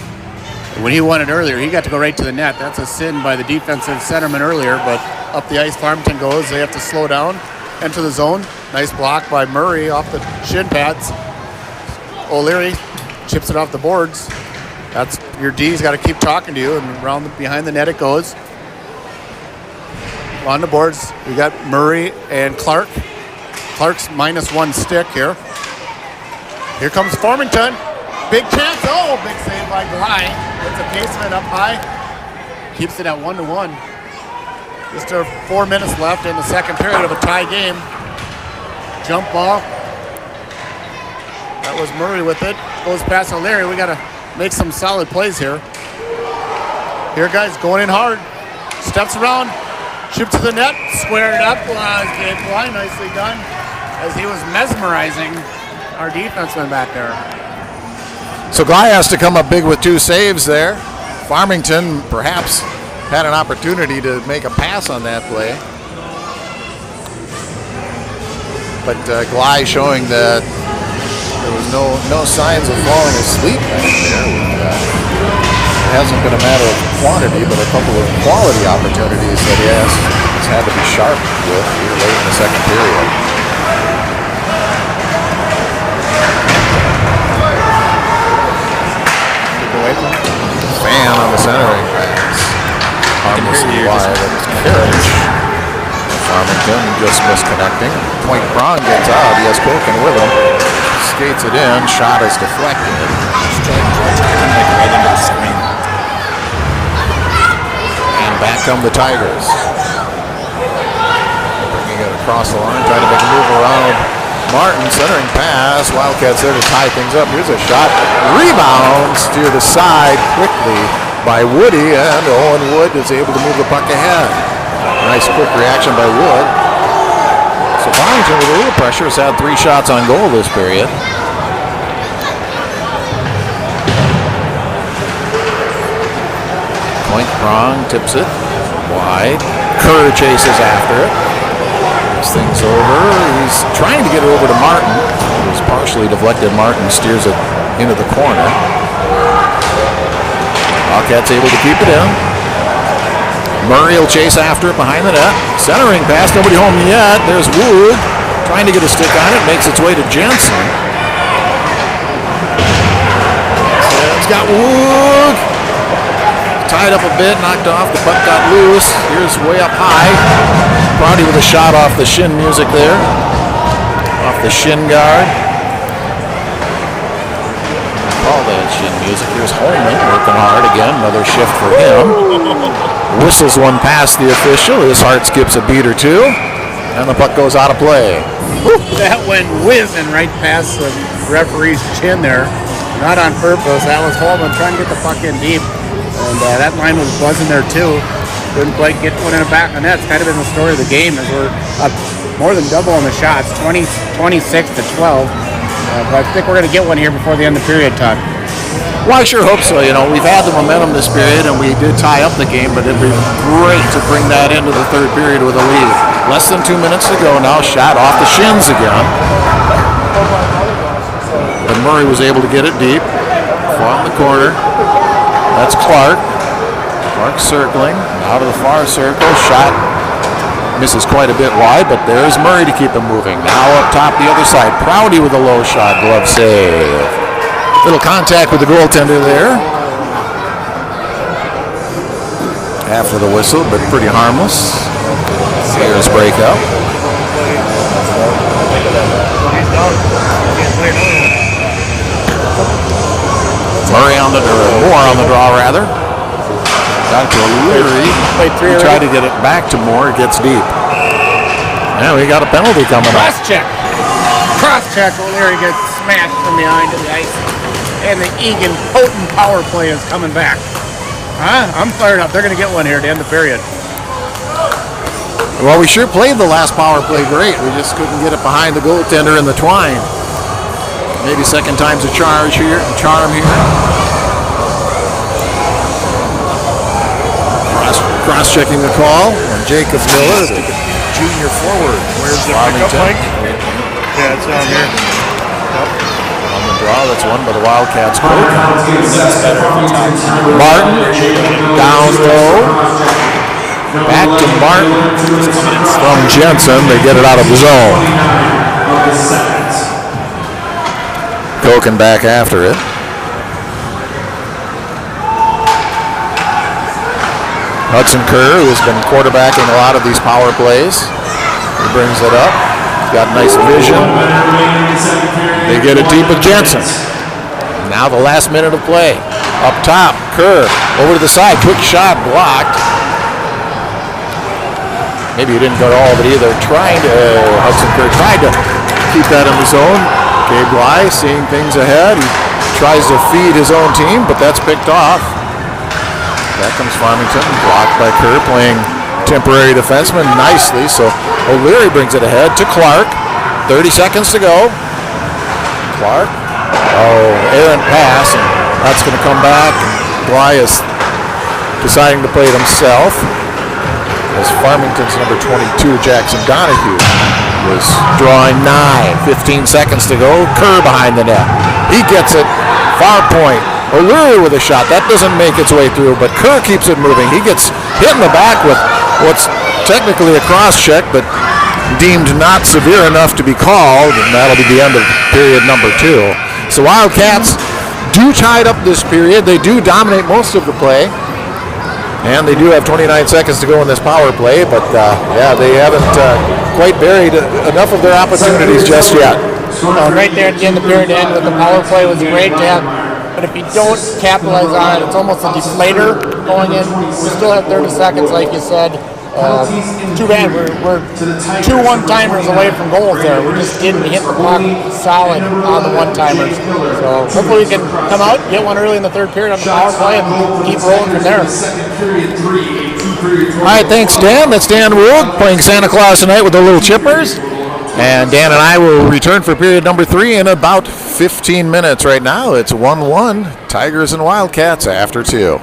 When he won it earlier, he got to go right to the net. That's a sin by the defensive centerman earlier, but up the ice Farmington goes. They have to slow down. Enter the zone. Nice block by Murray off the shin pads. O'Leary chips it off the boards. That's your D's got to keep talking to you, and around behind the net it goes. On the boards, we got Murray and Clark. Clark's -1 stick here. Here comes Farmington. Big chance. Oh, big save by Glide. It's a basement up high. Keeps it at 1-1. Just 4 minutes left in the second period of a tie game. Jump ball. That was Murray with it. Goes past O'Leary. We got to make some solid plays here. Here, guys, going in hard. Steps around. Chip to the net. Squared up. Line nicely done as he was mesmerizing our defenseman back there. So Glide has to come up big with 2 saves there. Farmington perhaps had an opportunity to make a pass on that play. But Glide showing that there was no signs of falling asleep back there. It hasn't been a matter of quantity, but a couple of quality opportunities that he has had to be sharp with here late in the second period. Fan on the centering pass. Harmlessly wide. It was Carriage. Farmington just misconnecting. Point Prong gets out. He has Koken with him. Skates it in. Shot is deflected. And back come the Tigers. Bringing it across the line. Trying to make a move around Martin. Centering pass. Wildcats there to tie things up. Here's a shot. Rebound. Steered aside quickly by Woody, and Owen Wood is able to move the puck ahead. Nice quick reaction by Wood. So Farmington with a little pressure has had 3 shots on goal this period. Point Prong tips it wide. Kerr chases after it. Moves things over. He's trying to get it over to Martin. It was partially deflected. Martin steers it into the corner. Wildcats able to keep it in. Murray will chase after it behind the net. Centering pass, nobody home yet. There's Wood trying to get a stick on it. Makes its way to Jensen. It's got Wood. Tied up a bit, knocked off. The puck got loose. Here's way up high. Prouty with a shot off the shin music there. Off the shin guard. All that shin music. Here's Holman working hard again. Another shift for him. Whistles one past the official. His heart skips a beat or two. And the puck goes out of play. Woo, that went whizzing right past the referee's chin there. Not on purpose. That was Holman trying to get the puck in deep. And that line was buzzing there too. Couldn't quite get one in the back of the net. It's kind of been the story of the game as we're up more than double on the shots. 26 to 12. But I think we're going to get one here before the end of the period, Todd. Well, I sure hope so. You know, we've had the momentum this period, and we did tie up the game, but it'd be great to bring that into the third period with a lead. Less than 2 minutes to go now. Shot off the shins again. And Murray was able to get it deep. From the corner. That's Clark. Clark circling. Out of the far circle. Shot misses quite a bit wide, but there's Murray to keep him moving. Now up top the other side. Prouty with a low shot. Glove save. Little contact with the goaltender there. After the whistle, but pretty harmless. Sayers break up. Murray on the Moore on the draw rather. Got it to O'Leary. He tried to get it back to Moore. It gets deep. Yeah, we got a penalty coming up. Cross check. O'Leary gets smashed from behind the ice. And the Eagan potent power play is coming back. I'm fired up. They're going to get one here at the end of the period. Well, we sure played the last power play great. We just couldn't get it behind the goaltender in the twine. Maybe second time's a charm here. Cross-checking the call on Jacob Miller, the junior forward. Where's Farmington? Yeah, it's down here. On the draw, that's won by the Wildcats. Martin down low. Back to Martin from Jensen. They get it out of the zone. Koken back after it. Hudson Kerr, who's been quarterbacking a lot of these power plays. He brings it up. He's got nice vision. They get it deep with Jensen. Now the last minute of play. Up top, Kerr over to the side. Quick shot blocked. Maybe he didn't go to all of it either. Hudson Kerr tried to keep that in the zone. Gabe Bly seeing things ahead. He tries to feed his own team, but that's picked off. Back comes Farmington, blocked by Kerr, playing temporary defenseman nicely. So O'Leary brings it ahead to Clark. 30 seconds to go. Clark. Errant pass, and that's going to come back. Bly is deciding to play it himself. As Farmington's number 22, Jackson Donahue, was drawing 15 seconds to go. Kerr behind the net. He gets it. Far point. O'Leary with a shot. That doesn't make its way through, but Kerr keeps it moving. He gets hit in the back with what's technically a cross check, but deemed not severe enough to be called, and that'll be the end of period number 2. So Wildcats do tie it up this period. They do dominate most of the play, and they do have 29 seconds to go in this power play, but they haven't quite buried enough of their opportunities just yet. Right there at the end of the period end with the power play was great to have. But if you don't capitalize on it, it's almost a deflator going in. We still have 30 seconds, like you said. Too bad. We're 2 one-timers away from goals there. We just didn't hit the puck solid on the one-timers. So hopefully we can come out, get one early in the third period on the power play, and keep rolling from there. All right, thanks, Dan. That's Dan Wood playing Santa Claus tonight with the Little Chippers. And Dan and I will return for period number 3 in about 15 minutes. Right now, it's 1-1, Tigers and Wildcats after 2.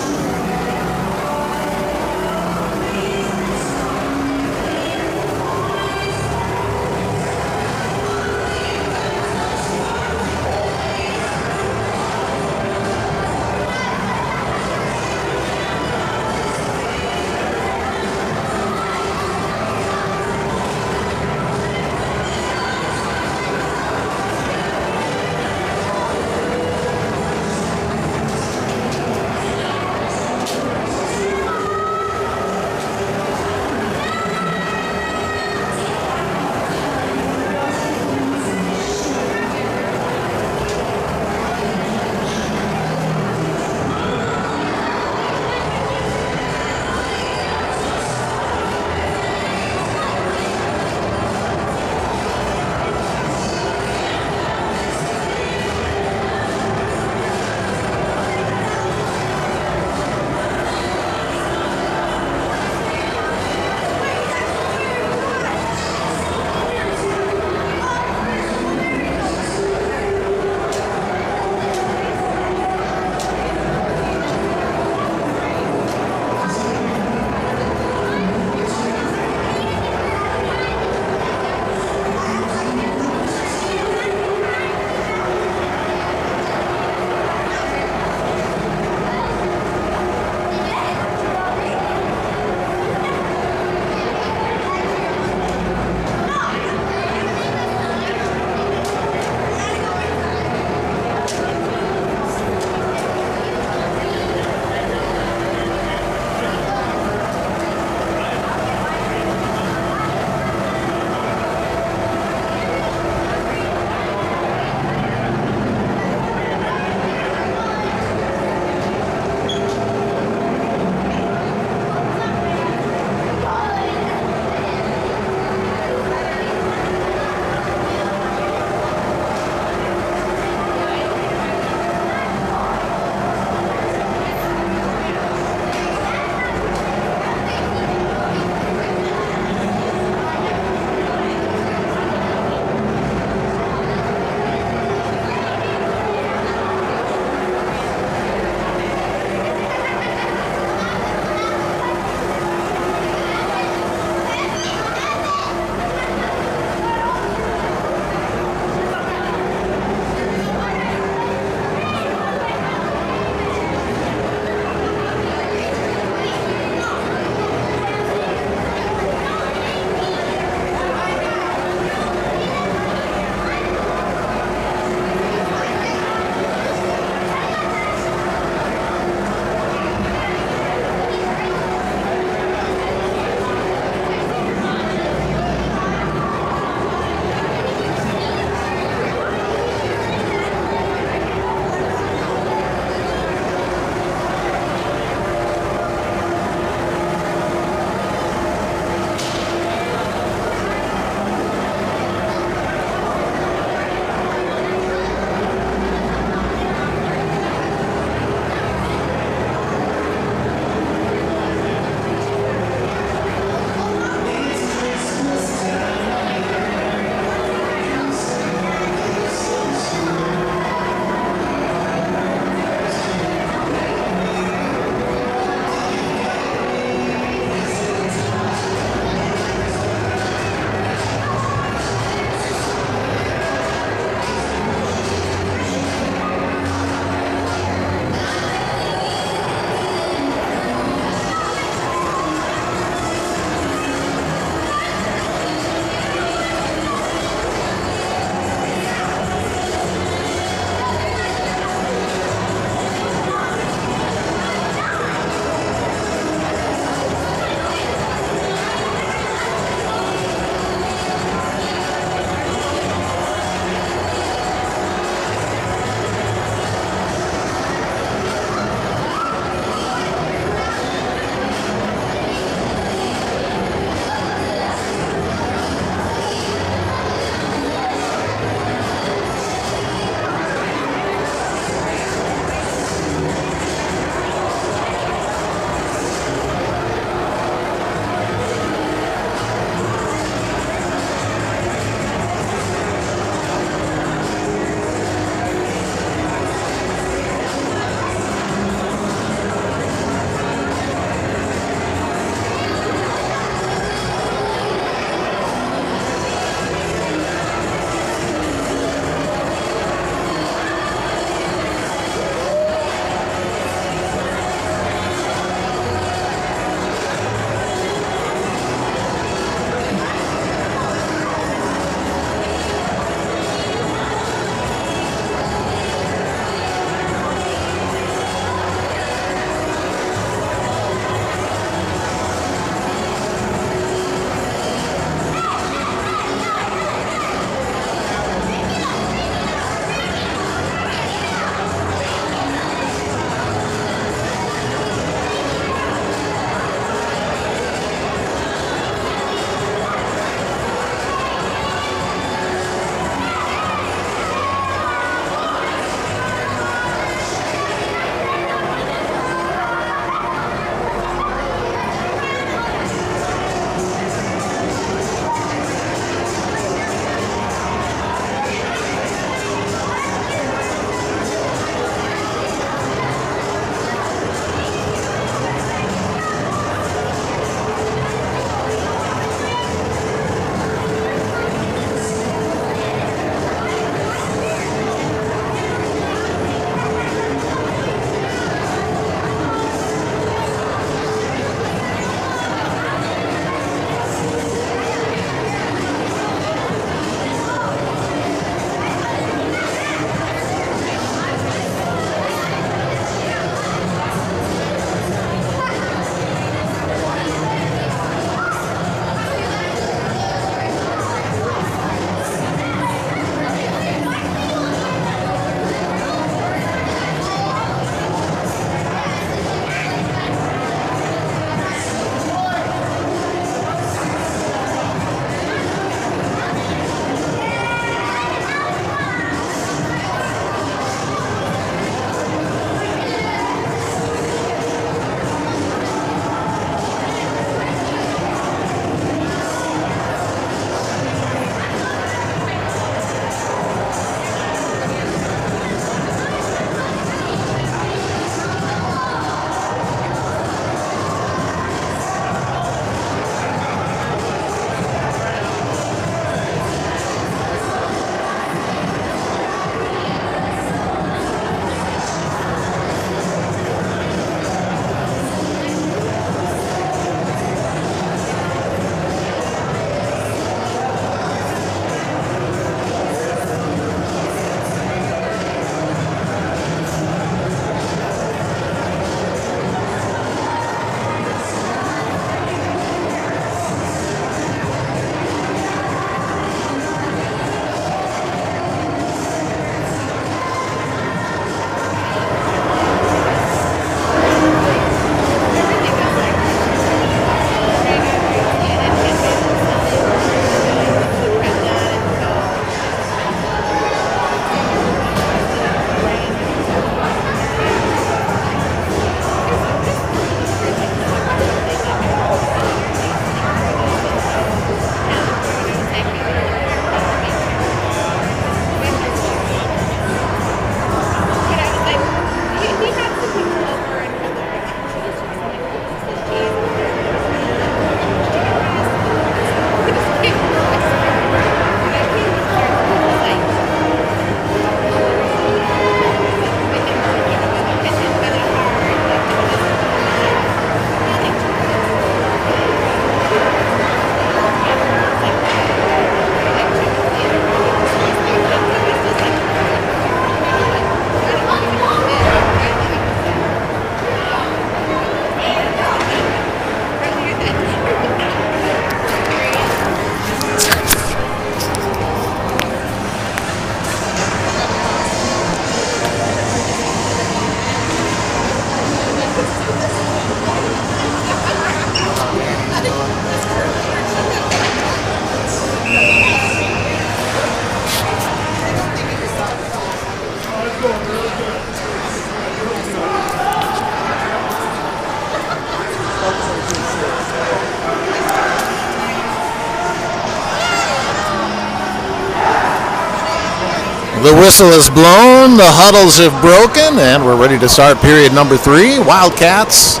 The whistle is blown, the huddles have broken, and we're ready to start period number 3. Wildcats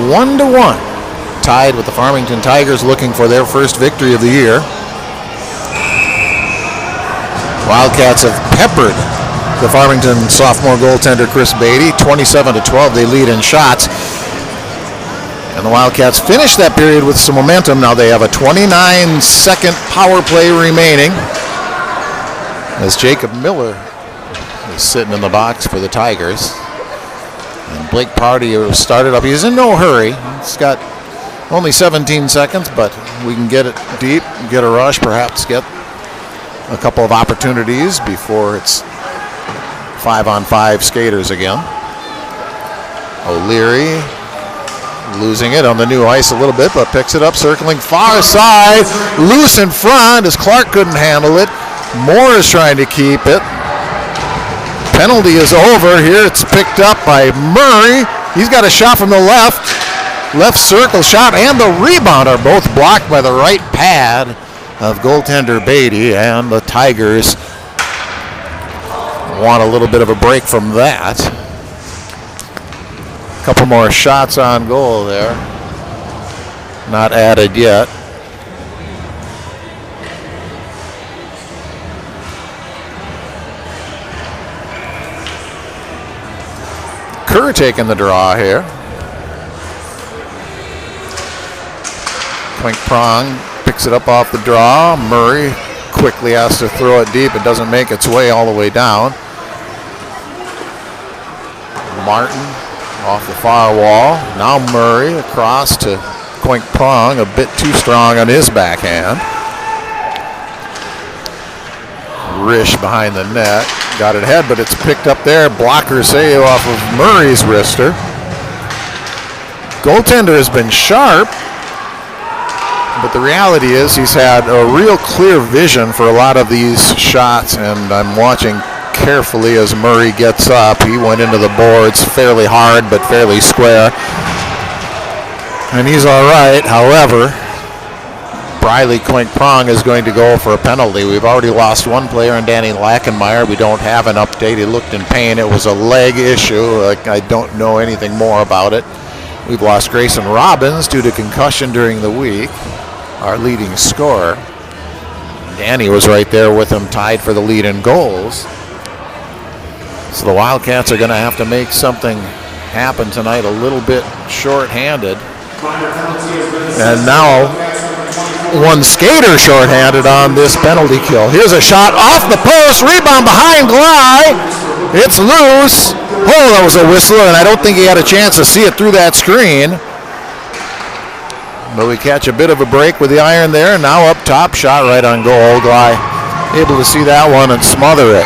1-1. Tied with the Farmington Tigers, looking for their first victory of the year. Wildcats have peppered the Farmington sophomore goaltender Chris Beatty. 27-12 they lead in shots. And the Wildcats finish that period with some momentum. Now they have a 29-second power play remaining, as Jacob Miller is sitting in the box for the Tigers. And Blake Party started up. He's in no hurry. He's got only 17 seconds, but we can get it deep, get a rush, perhaps get a couple of opportunities before it's 5-on-5 skaters again. O'Leary losing it on the new ice a little bit, but picks it up, circling far side, loose in front as Clark couldn't handle it. Moore is trying to keep it. Penalty is over here. It's picked up by Murray. He's got a shot from the left circle shot, and the rebound are both blocked by the right pad of goaltender Beatty, and the Tigers want a little bit of a break from that. A couple more shots on goal there. Not added yet. Kerr taking the draw here. Quink Prong picks it up off the draw. Murray quickly has to throw it deep. It doesn't make its way all the way down. Martin off the far wall. Now Murray across to Quink Prong, a bit too strong on his backhand. Risch behind the net. Got it ahead, but it's picked up there. Blocker save off of Murray's wrister. Goaltender has been sharp, but the reality is he's had a real clear vision for a lot of these shots, and I'm watching carefully as Murray gets up. He went into the boards fairly hard, but fairly square, and he's all right. However, Briley Quink Prong is going to go for a penalty. We've already lost one player in Danny Lackenmeyer. We don't have an update. He looked in pain. It was a leg issue. I don't know anything more about it. We've lost Grayson Robbins due to concussion during the week, our leading scorer. Danny was right there with him, tied for the lead in goals. So the Wildcats are going to have to make something happen tonight, a little bit short-handed. And now one skater short-handed on this penalty kill. Here's a shot off the post, rebound behind Gley. It's loose. Oh, that was a whistle, and I don't think he had a chance to see it through that screen. But we catch a bit of a break with the iron there. Now up top, shot right on goal. Gley able to see that one and smother it.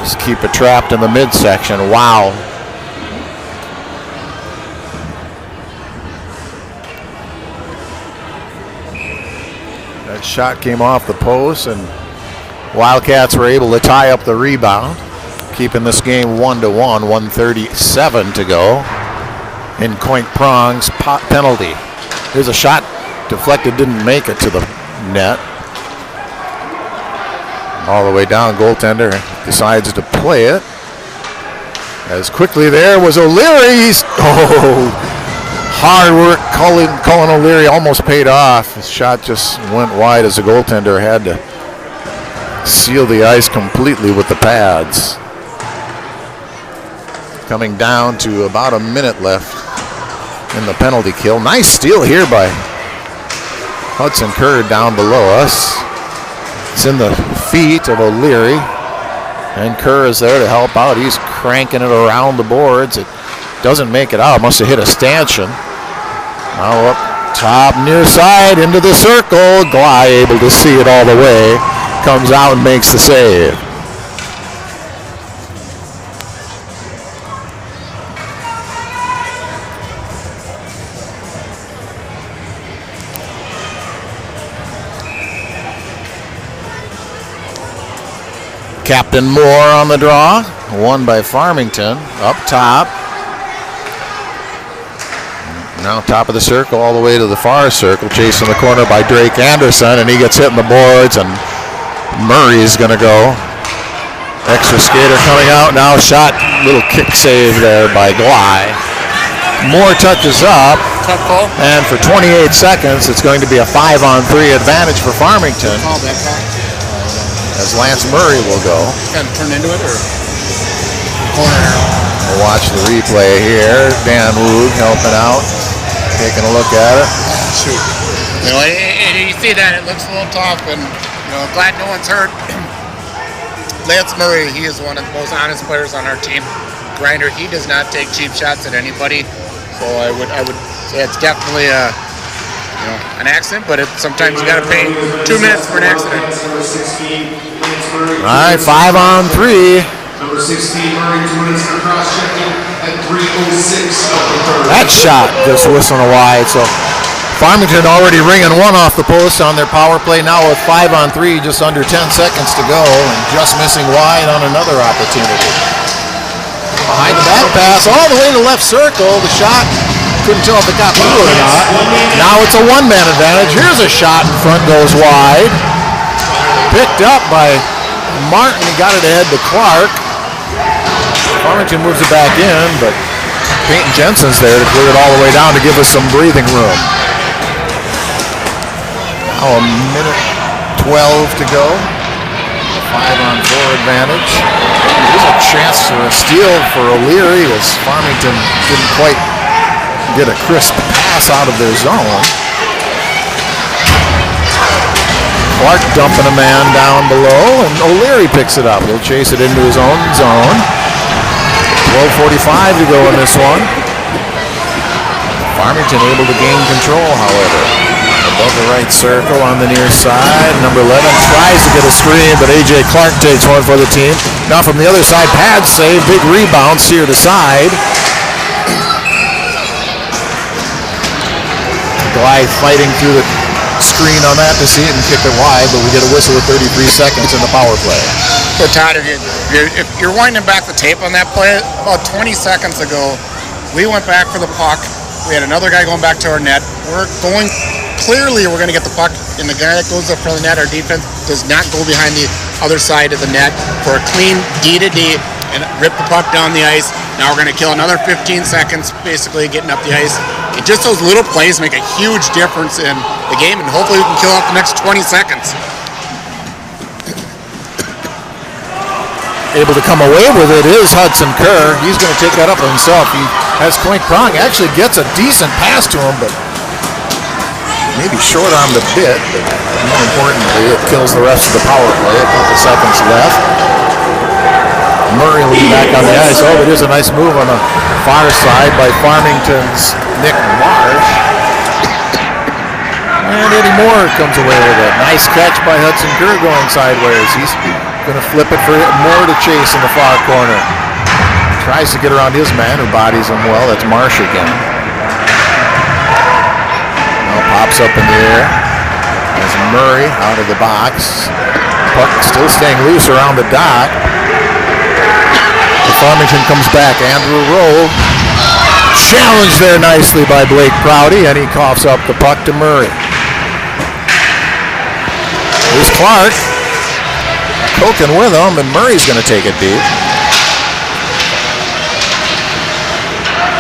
Just keep it trapped in the midsection. Wow. That shot came off the post, and Wildcats were able to tie up the rebound, keeping this game 1-1, 1:37 to go. In Quink Prong's penalty. Here's a shot deflected, didn't make it to the net. All the way down, goaltender decides to play it. As quickly there was O'Leary. Hard work. Colin O'Leary almost paid off. His shot just went wide as the goaltender had to seal the ice completely with the pads. Coming down to about a minute left in the penalty kill. Nice steal here by Hudson Kerr down below us. It's in the feet of O'Leary, and Kerr is there to help out. He's cranking it around the boards. It doesn't make it out. Must have hit a stanchion. Now up top, near side, into the circle. Gley able to see it all the way. Comes out and makes the save. Captain Moore on the draw, won by Farmington. Up top. Now top of the circle all the way to the far circle, chasing the corner by Drake Anderson, and he gets hit in the boards and Murray is going to go. Extra skater coming out now. Shot, little kick save there by Gley. Moore touches up. Tough call. And for 28 seconds, it's going to be a 5-on-3 advantage for Farmington. Call that call. As Lance Murray will go. Kind of turn into it or corner. We'll watch the replay here. Dan Woog helping out, taking a look at it. Shoot. You know, and you see that it looks a little tough, and glad no one's hurt. Lance Murray, he is one of the most honest players on our team. Grinder, he does not take cheap shots at anybody. So I would say it's definitely an accident, but sometimes you got to pay 2 minutes for an accident. All right, 5-on-3. Number 16, Murray, 2 minutes for cross-checking at 3:06 of the third. That shot just whistling wide. So Farmington already ringing one off the post on their power play. Now with 5-on-3, just under 10 seconds to go, and just missing wide on another opportunity. Behind the back pass, all the way to left circle. The shot, couldn't tell if it got through or not. Now it's a one-man advantage. Here's a shot in front, goes wide. Picked up by Martin. He got it ahead to Clark. Farmington moves it back in, but Peyton Jensen's there to clear it all the way down to give us some breathing room. Now a minute 12 to go. 5-on-4 advantage. There's a chance for a steal for O'Leary as Farmington didn't quite get a crisp pass out of their zone. Clark dumping a man down below, and O'Leary picks it up. He'll chase it into his own zone. 12:45 to go in this one. Farmington able to gain control, however. Above the right circle on the near side. Number 11 tries to get a screen, but A.J. Clark takes one for the team. Now from the other side, pad save, big rebound, steer to side. Gley fighting through the screen on that to see it and kick it wide, but we get a whistle with 33 seconds in the power play. So Todd, if you're winding back the tape on that play, about 20 seconds ago, we went back for the puck. We had another guy going back to our net. We're going, clearly we're going to get the puck, and the guy that goes up front of the net, our defense, does not go behind the other side of the net for a clean D-to-D and rip the puck down the ice. Now we're going to kill another 15 seconds basically getting up the ice. And just those little plays make a huge difference in the game, and hopefully we can kill out the next 20 seconds. Able to come away with it is Hudson Kerr. He's going to take that up himself. He has Quink Prong, actually gets a decent pass to him, but maybe short-armed a bit, but more importantly, it kills the rest of the power play. A couple seconds left. Murray will be back on the ice. Oh, but here's a nice move on the far side by Farmington's Nick Marsh. And Eddie Moore comes away with it. Nice catch by Hudson Kerr going sideways. He's going to flip it for Moore to chase in the far corner. Tries to get around his man who bodies him well. That's Marsh again. Now pops up in the air. There's Murray out of the box. Puck still staying loose around the dot. Farmington comes back. Andrew Rowe challenged there nicely by Blake Prouty, and he coughs up the puck to Murray. Here's Clark. Koken with him, and Murray's going to take it deep.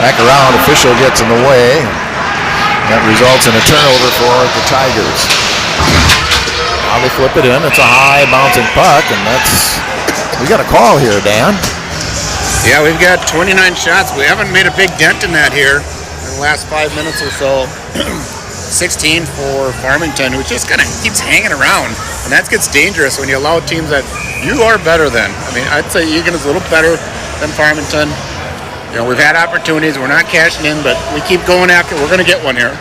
Back around, official gets in the way. That results in a turnover for the Tigers. Now they flip it in. It's a high bouncing puck, and we got a call here, Dan. Yeah, we've got 29 shots. We haven't made a big dent in that here in the last 5 minutes or so. 16 for Farmington, who just kind of keeps hanging around. And that gets dangerous when you allow teams that you are better than. I mean, I'd say Eagan is a little better than Farmington. You know, we've had opportunities. We're not cashing in, but we keep going after. We're going to get one here.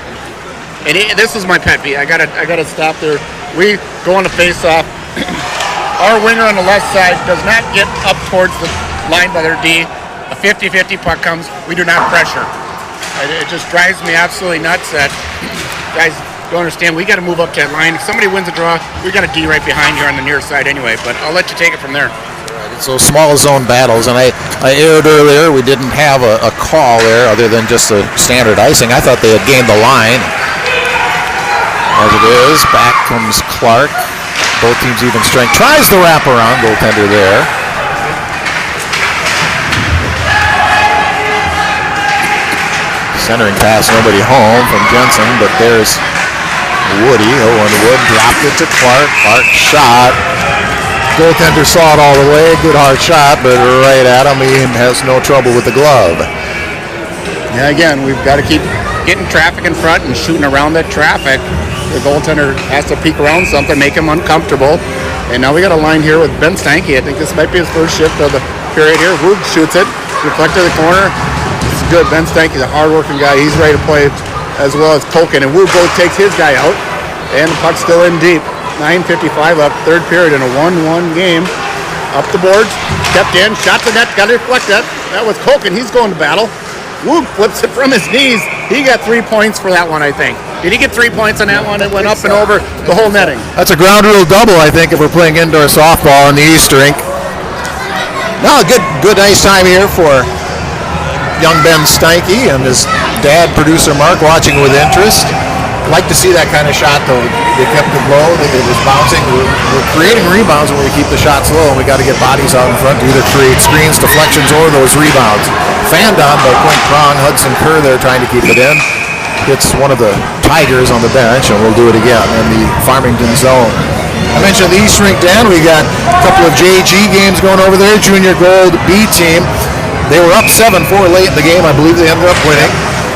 And this is my pet peeve. I gotta stop there. We go on the face-off. Our winger on the left side does not get up towards the line by their D. A 50-50 puck comes. We do not pressure. It just drives me absolutely nuts that guys don't understand. We got to move up to that line. If somebody wins a draw, we got a D right behind here on the near side anyway. But I'll let you take it from there. It's those small zone battles, and I aired earlier. We didn't have a call there other than just a standard icing. I thought they had gained the line. As it is, back comes Clark. Both teams even strength. Tries the wraparound, goaltender there. Centering pass, nobody home from Jensen, but there's Woody. Oh, and Wood dropped it to Clark. Clark shot. Goaltender saw it all the way. Good hard shot, but right at him. He has no trouble with the glove. Yeah, again, we've got to keep getting traffic in front and shooting around that traffic. The goaltender has to peek around something, make him uncomfortable. And now we got a line here with Ben Stanky. I think this might be his first shift of the period here. Wood shoots it, reflected the corner. It's good. Ben Stanky's a hard-working guy. He's ready to play as well as Koken. And Wood both takes his guy out. And the puck's still in deep. 9:55 up, third period in a 1-1 game. Up the boards, stepped in, shot the net, got to deflect that. That was Koken. He's going to battle. Wood flips it from his knees. He got 3 points for that one, I think. Did he get 3 points on that one? It went up and over the whole netting. That's a ground rule double, I think, if we're playing indoor softball in the East rink. No, good nice time here for young Ben Steinke and his dad, producer Mark, watching with interest. Like to see that kind of shot, though. They kept it low. It was bouncing. We're creating rebounds when we keep the shots low, and we got to get bodies out in front to either create screens, deflections, or those rebounds. Fanned on by Quint Prong. Hudson Kerr there trying to keep it in. Hits one of the Tigers on the bench, and we'll do it again in the Farmington zone. I mentioned the East Rink, Dan. We got a couple of JG games going over there. Junior Gold B team. They were up 7-4 late in the game. I believe they ended up winning.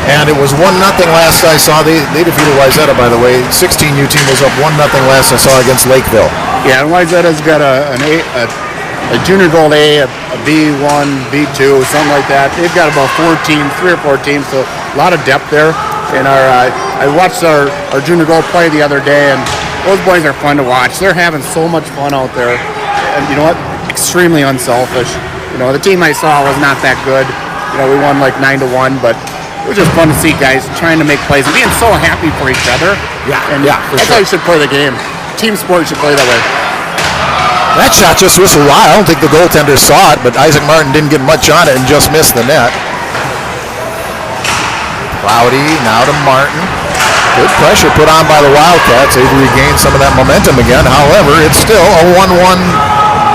And it was 1-0 last I saw. They defeated Wyzetta, by the way. 16U team was up 1-0 last I saw against Lakeville. Yeah, and Wyzetta's got a Junior Gold A, a B1, B2, something like that. They've got about 3 or 4 teams, so a lot of depth there. And I watched our Junior Gold play the other day, and those boys are fun to watch. They're having so much fun out there. And you know what? Extremely unselfish. You know, the team I saw was not that good. You know, we won like 9-1, but it was just fun to see guys trying to make plays and being so happy for each other. That's how you should play the game. Team sport should play that way. That shot just whistled wide. I don't think the goaltender saw it, but Isaac Martin didn't get much on it and just missed the net. Cloudy now to Martin. Good pressure put on by the Wildcats. They've regained some of that momentum again. However, it's still a 1-1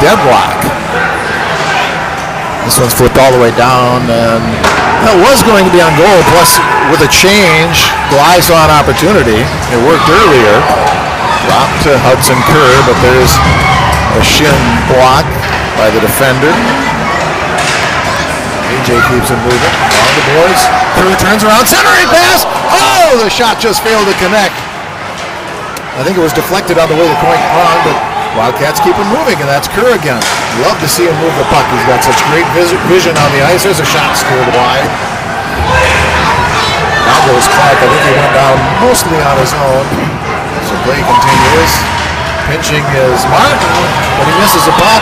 deadlock. This one's flipped all the way down, and that was going to be on goal. Plus, with a change, Gly's saw an opportunity. It worked earlier. Dropped to Hudson Kerr, but there's a shin block by the defender. AJ keeps it moving. On the boards. Kerr turns around, centering pass. Oh, the shot just failed to connect. I think it was deflected on the way to Quint Prong, but Wildcats keep him moving, and that's Kerr again. Love to see him move the puck. He's got such great vision on the ice. There's a shot scored wide. Now goes Clark. I think he went down mostly on his own. So play continues. Pinching is Martin, but he misses the puck.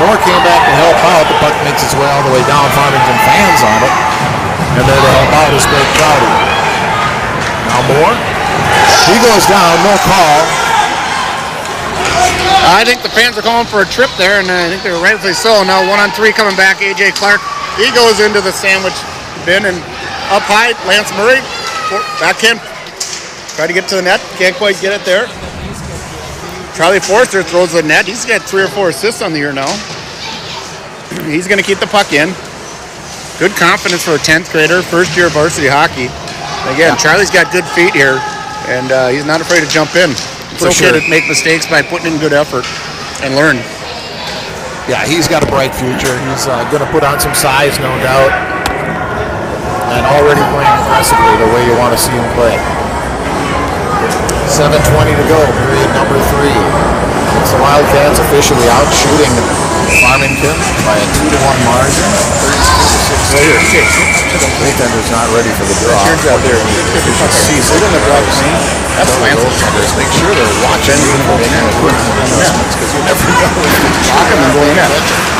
Moore came back to help out. The puck makes its way all the way down. Farmington fans on it. And there to help out is Blake Crowdy. Now Moore. He goes down. No call. I think the fans are calling for a trip there, and I think they're rightfully so. Now 1-on-3 coming back. A.J. Clark, he goes into the sandwich bin and up high. Lance Murray, backhand, try to get to the net. Can't quite get it there. Charlie Forster throws the net. He's got 3 or 4 assists on the year now. He's going to keep the puck in. Good confidence for a 10th grader, first year of varsity hockey. Again, Charlie's got good feet here, and he's not afraid to jump in. It's okay to make mistakes by putting in good effort and learn. Yeah, he's got a bright future. He's going to put on some size, no doubt. And already playing aggressively the way you want to see him play. 7:20 to go, period number 3. It's the Wildcats officially out shooting Farmington by a 2-1 margin. 36-6. Goaltender's not ready for the draw. That's your job there. That's goaltenders. Make sure they're watching because you never know.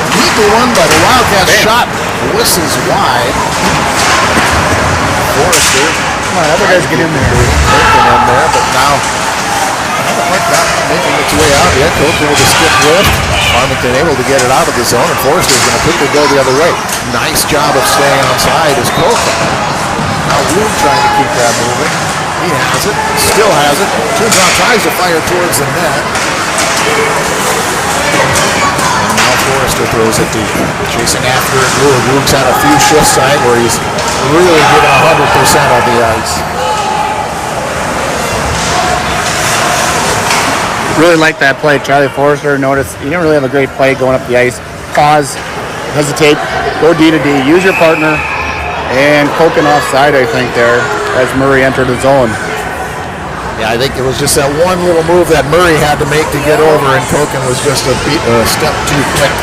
Lethal one by the Wildcats. Shot whistles wide. Forrester. Come on, other guys get in there. But now not making its way out yet. Coker with a stiff lift. Farmington able to get it out of the zone, and Forrester's going to quickly go the other way. Nice job of staying onside is Coker. Now Wood trying to keep that moving. He has it, still has it. Turns out, tries to fire towards the net. And now Forrester throws it deep. Chasing after it, Luke's had a few shifts tonight where he's really given 100% on the ice. Really like that play. Charlie Forrester, notice he didn't really have a great play going up the ice. Pause, hesitate, go D to D, use your partner, and poking offside, I think, there as Murray entered the zone. Yeah, I think it was just that one little move that Murray had to make to get over, and Koken was just a step too quick.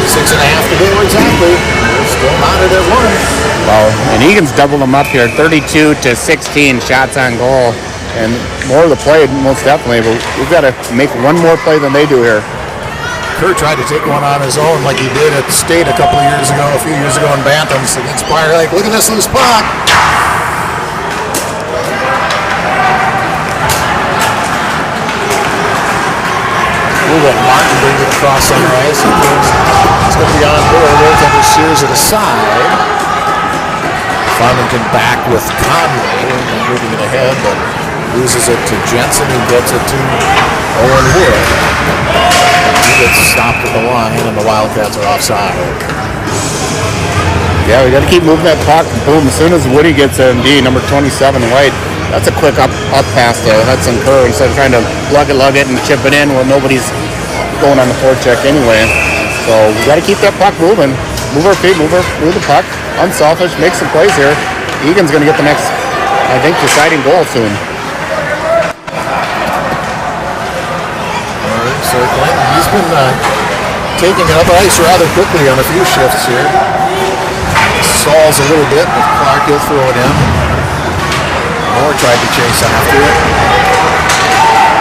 6.5 to go exactly. We're still mounted at 1. Well, and Egan's doubled them up here, 32 to 16 shots on goal. And more of the play, most definitely, but we've got to make one more play than they do here. Kurt tried to take one on his own like he did at State a few years ago in Bantams against Prior Lake. Look at this loose puck. Martin brings it across center ice. It's going to be on board. Goaltender steers it aside. Farmington back with Conway, moving it ahead, but loses it to Jensen, who gets it to Owen Wood. He gets stopped at the line, and the Wildcats are offside. Yeah, we got to keep moving that puck. Boom, as soon as Woody gets in, number 27, White, that's a quick up pass to Hudson Kerr instead of trying to lug it and chip it in when nobody's going on the forecheck anyway. So we got to keep that puck moving. Move our feet, move the puck. Unselfish, make some plays here. Egan's going to get the next, I think, deciding goal soon. Circling. He's been taking up ice rather quickly on a few shifts here. Stalls a little bit, but Clark will throw it in. Moore tried to chase after it.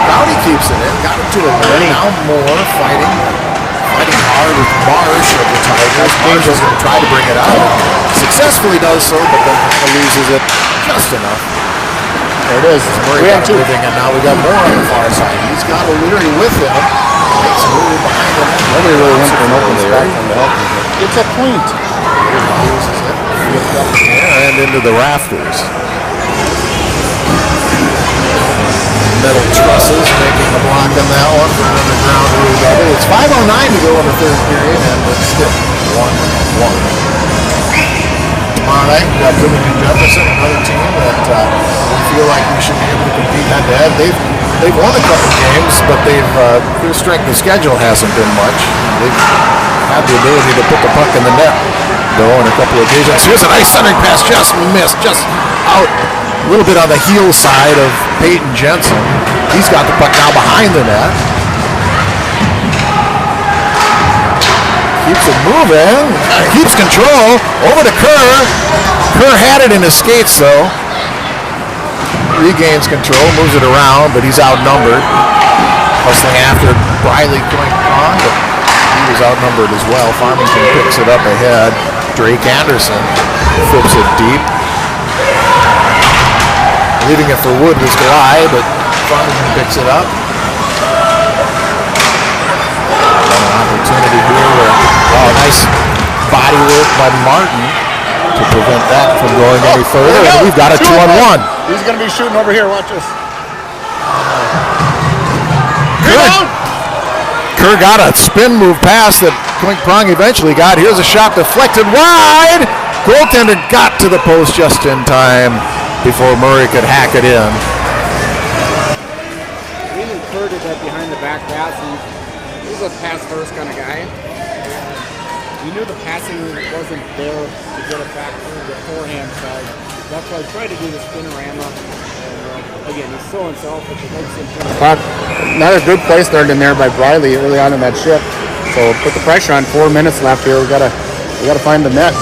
Rowdy keeps it in, got it to a ring. Now Moore fighting hard with Marsh of the Tigers. Marsh is going to try to bring it out. Successfully does so, but then kind of loses it just enough. There it is. Murray got moving, and now we got Moore on the far side. He's got O'Leary with him. Makes a move behind him. Nobody really went for an open spot from the help. It's a point. Uses it. Flipped up in the air and into the rafters. Metal trusses making a block on that one for another ground rule double. It's 5:09 to go in the third period, and it's still 1-1. Tomorrow night, we've got Bloomington Jefferson, another team that we feel like we should be able to compete head-to-head. They've won a couple games, but their strength of schedule hasn't been much. They've had the ability to put the puck in the net, though, on a couple of occasions. Here's a nice centering pass, just missed, just out. A little bit on the heel side of Peyton Jensen. He's got the puck now behind the net. Keeps it moving. Keeps control. Over to Kerr. Kerr had it in his skates, though. Regains control. Moves it around, but he's outnumbered. Hustling after Briley going on, but he was outnumbered as well. Farmington picks it up ahead. Drake Anderson flips it deep. Leaving it for Wood was Glide, but Farmington picks it up. An opportunity here where, nice body work by Martin to prevent that from going any further. And we've got a 2-on-1. He's going to be shooting over here. Watch this. Kerr got a spin move pass that Klink Prong eventually got. Here's a shot deflected wide. Goaltender got to the post just in time before Murray could hack it in. We included that behind the back pass, and he's a pass first kind of guy. He knew the passing wasn't there to get it back to the forehand side. That's why I tried to do the spinorama. And, again, he's so unselfish. It makes him puck. Not a good play started in there by Briley early on in that shift. So put the pressure on. 4 minutes left here. We gotta find the net.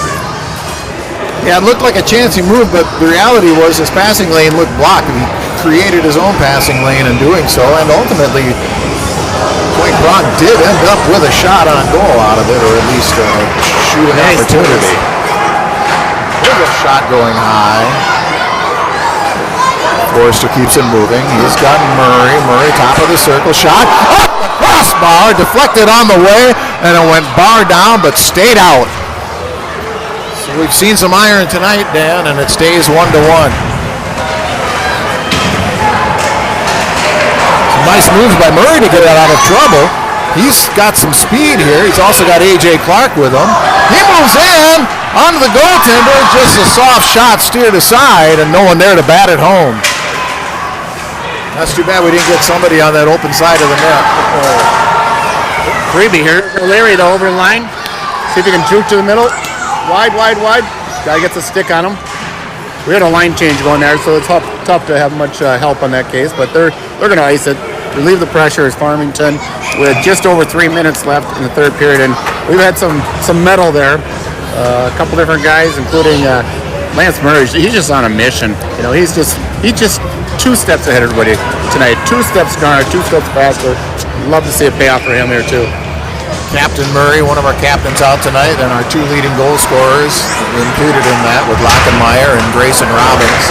Yeah, it looked like a chance he moved, but the reality was his passing lane looked blocked, and he created his own passing lane in doing so, and ultimately Klink Prong did end up with a shot on goal out of it, or at least a shooting opportunity. There's a shot going high. Forrester keeps it moving. He's got Murray. Murray, top of the circle. Shot. Up the crossbar. Deflected on the way, and it went bar down, but stayed out. So we've seen some iron tonight, Dan, and it stays 1-1. Nice moves by Murray to get out of trouble. He's got some speed here. He's also got A.J. Clark with him. He moves in onto the goaltender. Just a soft shot steered aside and no one there to bat it home. That's too bad we didn't get somebody on that open side of the net. Freebie here. Larry though over the line. See if he can juke to the middle. Wide. Guy gets a stick on him. We had a line change going there, so it's tough to have much help on that case, but they're going to ice it. Relieve the pressure is Farmington with just over 3 minutes left in the third period, and we've had some metal there. A couple different guys, including Lance Murray. He's just on a mission. You know, he's just 2 steps ahead of everybody tonight. 2 steps stronger, 2 steps faster. Love to see a payoff for him here too. Captain Murray, one of our captains out tonight, and our 2 leading goal scorers included in that with Lockenmeyer and Grayson Robbins.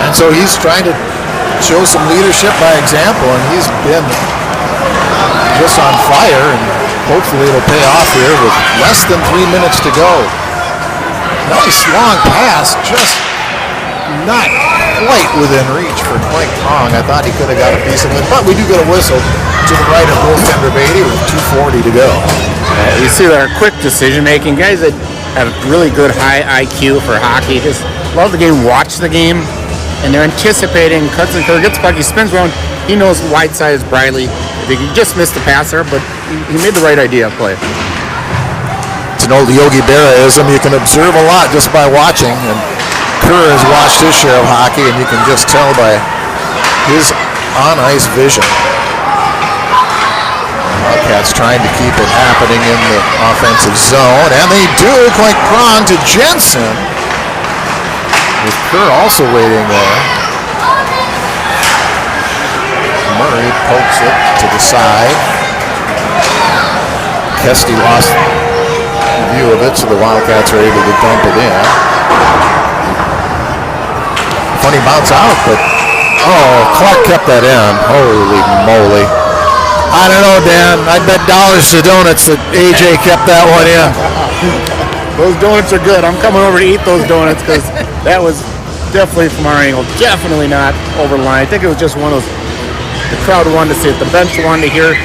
And so he's trying to show some leadership by example, and he's been just on fire, and hopefully it'll pay off here with less than 3 minutes to go. Nice long pass, just not quite within reach for Mike Prong. I thought he could have got a piece of it, but we do get a whistle to the right of goaltender Beatty with 2:40 to go. You see their quick decision making. Guys that have really good high IQ for hockey, just love the game, watch the game, and they're anticipating. Hudson Kerr gets the puck, he spins around, he knows wide side is Briley. He just missed the passer, but he made the right idea play. It's an old Yogi Berra-ism. You can observe a lot just by watching, and Kerr has watched his share of hockey, and you can just tell by his on-ice vision. Wildcats trying to keep it happening in the offensive zone, and they do. Quite Prong to Jensen, with Kerr also waiting there. Murray pokes it to the side. Kesty lost view of it, so the Wildcats are able to dump it in. Funny bounce out, but Clark kept that in. Holy moly. I don't know, Dan. I bet dollars to donuts that AJ kept that one in. Those donuts are good. I'm coming over to eat those donuts because that was definitely from our angle. Definitely not over the line. I think it was just one of those, the crowd wanted to see it. The bench wanted to hear.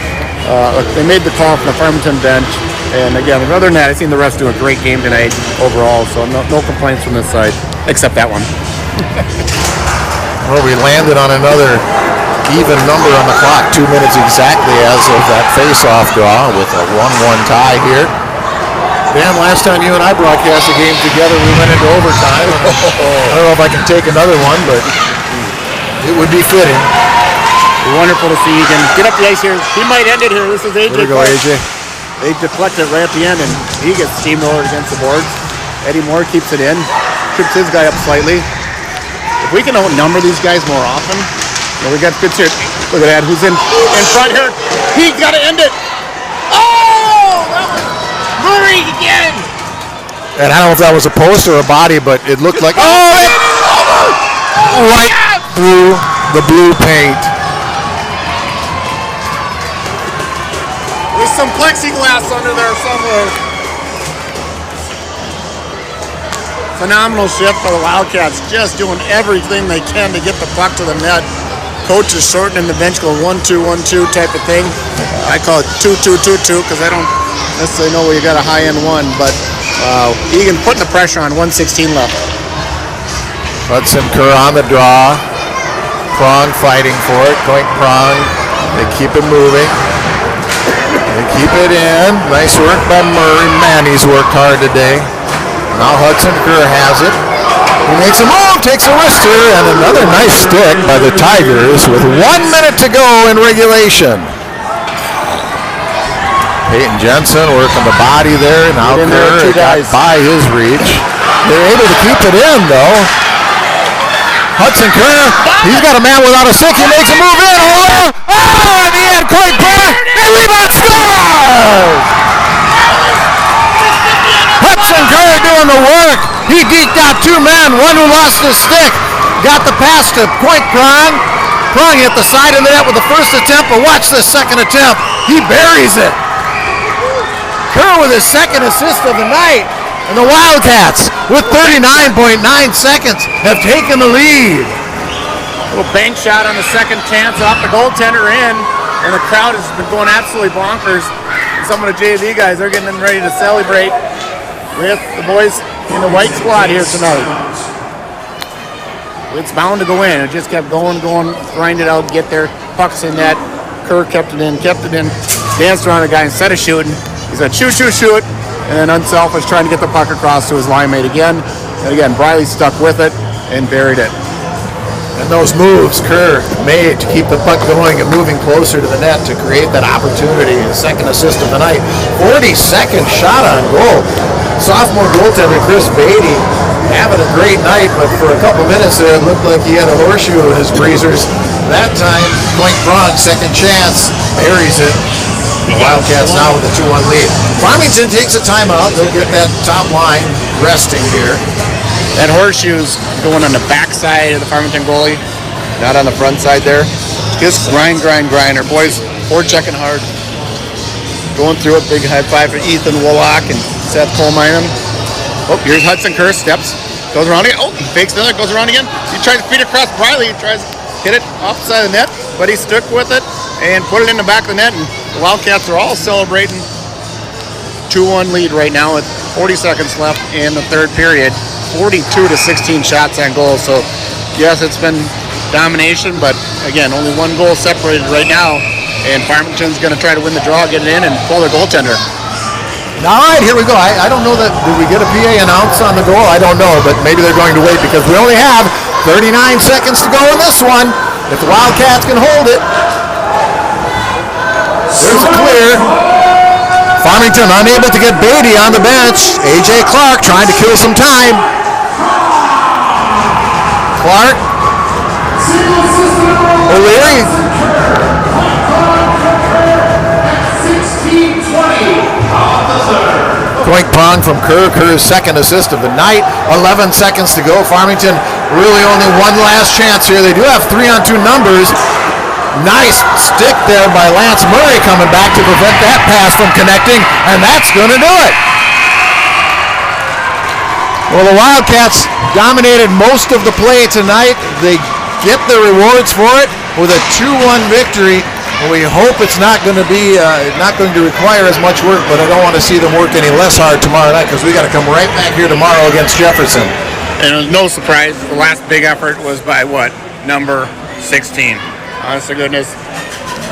They made the call from the Farmington bench. And again, other than that, I've seen the refs do a great game tonight overall. So no complaints from this side, except that one. Well, we landed on another even number on the clock, 2 minutes exactly as of that face-off draw with a 1-1 tie here. Dan, last time you and I broadcast a game together, we went into overtime. I don't know if I can take another one, but it would be fitting. Wonderful to see Eagan get up the ice here. He might end it here. This is AJ. There we go, AJ. They deflect it right at the end, and he gets steamrolled against the boards. Eddie Moore keeps it in, trips his guy up slightly. If we can outnumber these guys more often, we got good here. Look at that. Who's in front here? He's got to end it. Oh! That was Murray again. And I don't know if that was a post or a body, but it looked like right through the blue paint. There's some plexiglass under there somewhere. Phenomenal shift for the Wildcats, just doing everything they can to get the puck to the net. Coach is shortening the bench, going 1-2-1-2 type of thing. I call it 2-2-2-2 because I don't necessarily know where you got a high end one, but Eagan putting the pressure on 1:16 left. Hudson Kerr on the draw. Prong fighting for it. Point Prong. They keep it moving. They keep it in. Nice work by Murray. Man, he's worked hard today. Now Hudson Kerr has it. He makes a move, takes a wrist here, and another nice stick by the Tigers with 1 minute to go in regulation. Peyton Jensen working the body there. Now Kerr got by his reach. They're able to keep it in, though. Hudson Kerr, he's got a man without a stick. He makes a move in. Oh, and he had Coit Kerr, and rebound scores! Hudson Kerr doing the work. He deked out 2 men, one who lost his stick. Got the pass to Coit Prong. Prong hit the side of the net with the first attempt, but watch the second attempt. He buries it. Kerr with his second assist of the night. And the Wildcats, with 39.9 seconds, have taken the lead. Little bank shot on the second chance off the goaltender in, and the crowd has been going absolutely bonkers. And some of the JV guys are getting ready to celebrate with the boys in the white squad here tonight. It's bound to go in. It just kept going, grind it out, get there. Puck's in net. Kerr kept it in, danced around the guy instead of shooting. He said, shoot, and then unselfish, trying to get the puck across to his line mate again. And again, Briley stuck with it and buried it. And those moves Kerr made to keep the puck going and moving closer to the net to create that opportunity. His second assist of the night. 42nd shot on goal. Sophomore goaltender Chris Beatty having a great night, but for a couple minutes there it looked like he had a horseshoe in his breezers. That time, Point Braun, second chance, buries it. The Wildcats now with a 2-1 lead. Farmington takes a timeout. They'll get that top line resting here. That horseshoe's going on the back side of the Farmington goalie, not on the front side there. Just grind. Our boys forechecking hard. Going through it, big high five for Ethan Wollock and Seth Colmine. Oh, here's Hudson Kerr, steps, goes around again. Oh, he fakes another, goes around again. He tries to feed across Briley. He tries to hit it off the side of the net, but he stuck with it and put it in the back of the net. And the Wildcats are all celebrating. 2-1 lead right now with 40 seconds left in the third period. 42 to 16 shots on goal. So, yes, it's been domination, but again, only one goal separated right now. And Farmington's going to try to win the draw, get it in, and pull their goaltender. All right, here we go. I don't know that, did we get a PA announce on the goal? I don't know, but maybe they're going to wait because we only have 39 seconds to go in this one. If the Wildcats can hold it. There's a clear. Farmington unable to get Beatty on the bench. A.J. Clark trying to kill some time. Clark. O'Leary. 16-20. Point prong from Kerr. Kerr's second assist of the night. 11 seconds to go. Farmington really only one last chance here. They do have 3-on-2 numbers. Nice stick there by Lance Murray coming back to prevent that pass from connecting, and that's going to do it. Well, the Wildcats dominated most of the play tonight. They get the rewards for it with a 2-1 victory. We hope it's not going to be not going to require as much work, but I don't want to see them work any less hard tomorrow night because we got to come right back here tomorrow against Jefferson. And it was no surprise, the last big effort was by what? Number 16. Honest to goodness,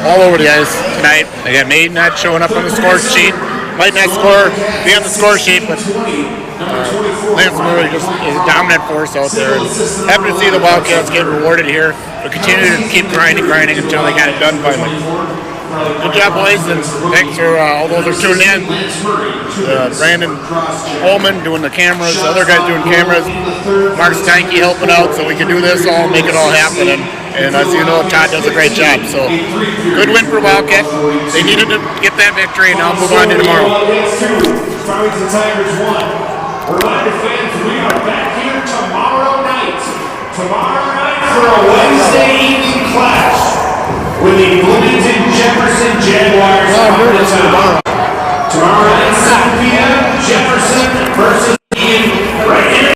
all over the ice tonight. Again, Maiden not showing up on the score sheet. Might not be on the score sheet, but Lance Murray just is a dominant force out there. And happy to see the Wildcats get rewarded here, but continue to keep grinding until they got it done finally. Good job, boys, and thanks for all those who are tuning in. Brandon Holman doing the cameras, the other guys doing cameras, Mark Steinke helping out so we can do this all, make it all happen. And as you know, Todd does a great job. So, good win for Wildcat. They needed to get that victory, and I'll move on to tomorrow. Farmington Tigers won. Reminder fans, we are back here tomorrow night. Tomorrow night for a Wednesday evening clash with the Bloomington Jefferson Jaguars. Tomorrow night.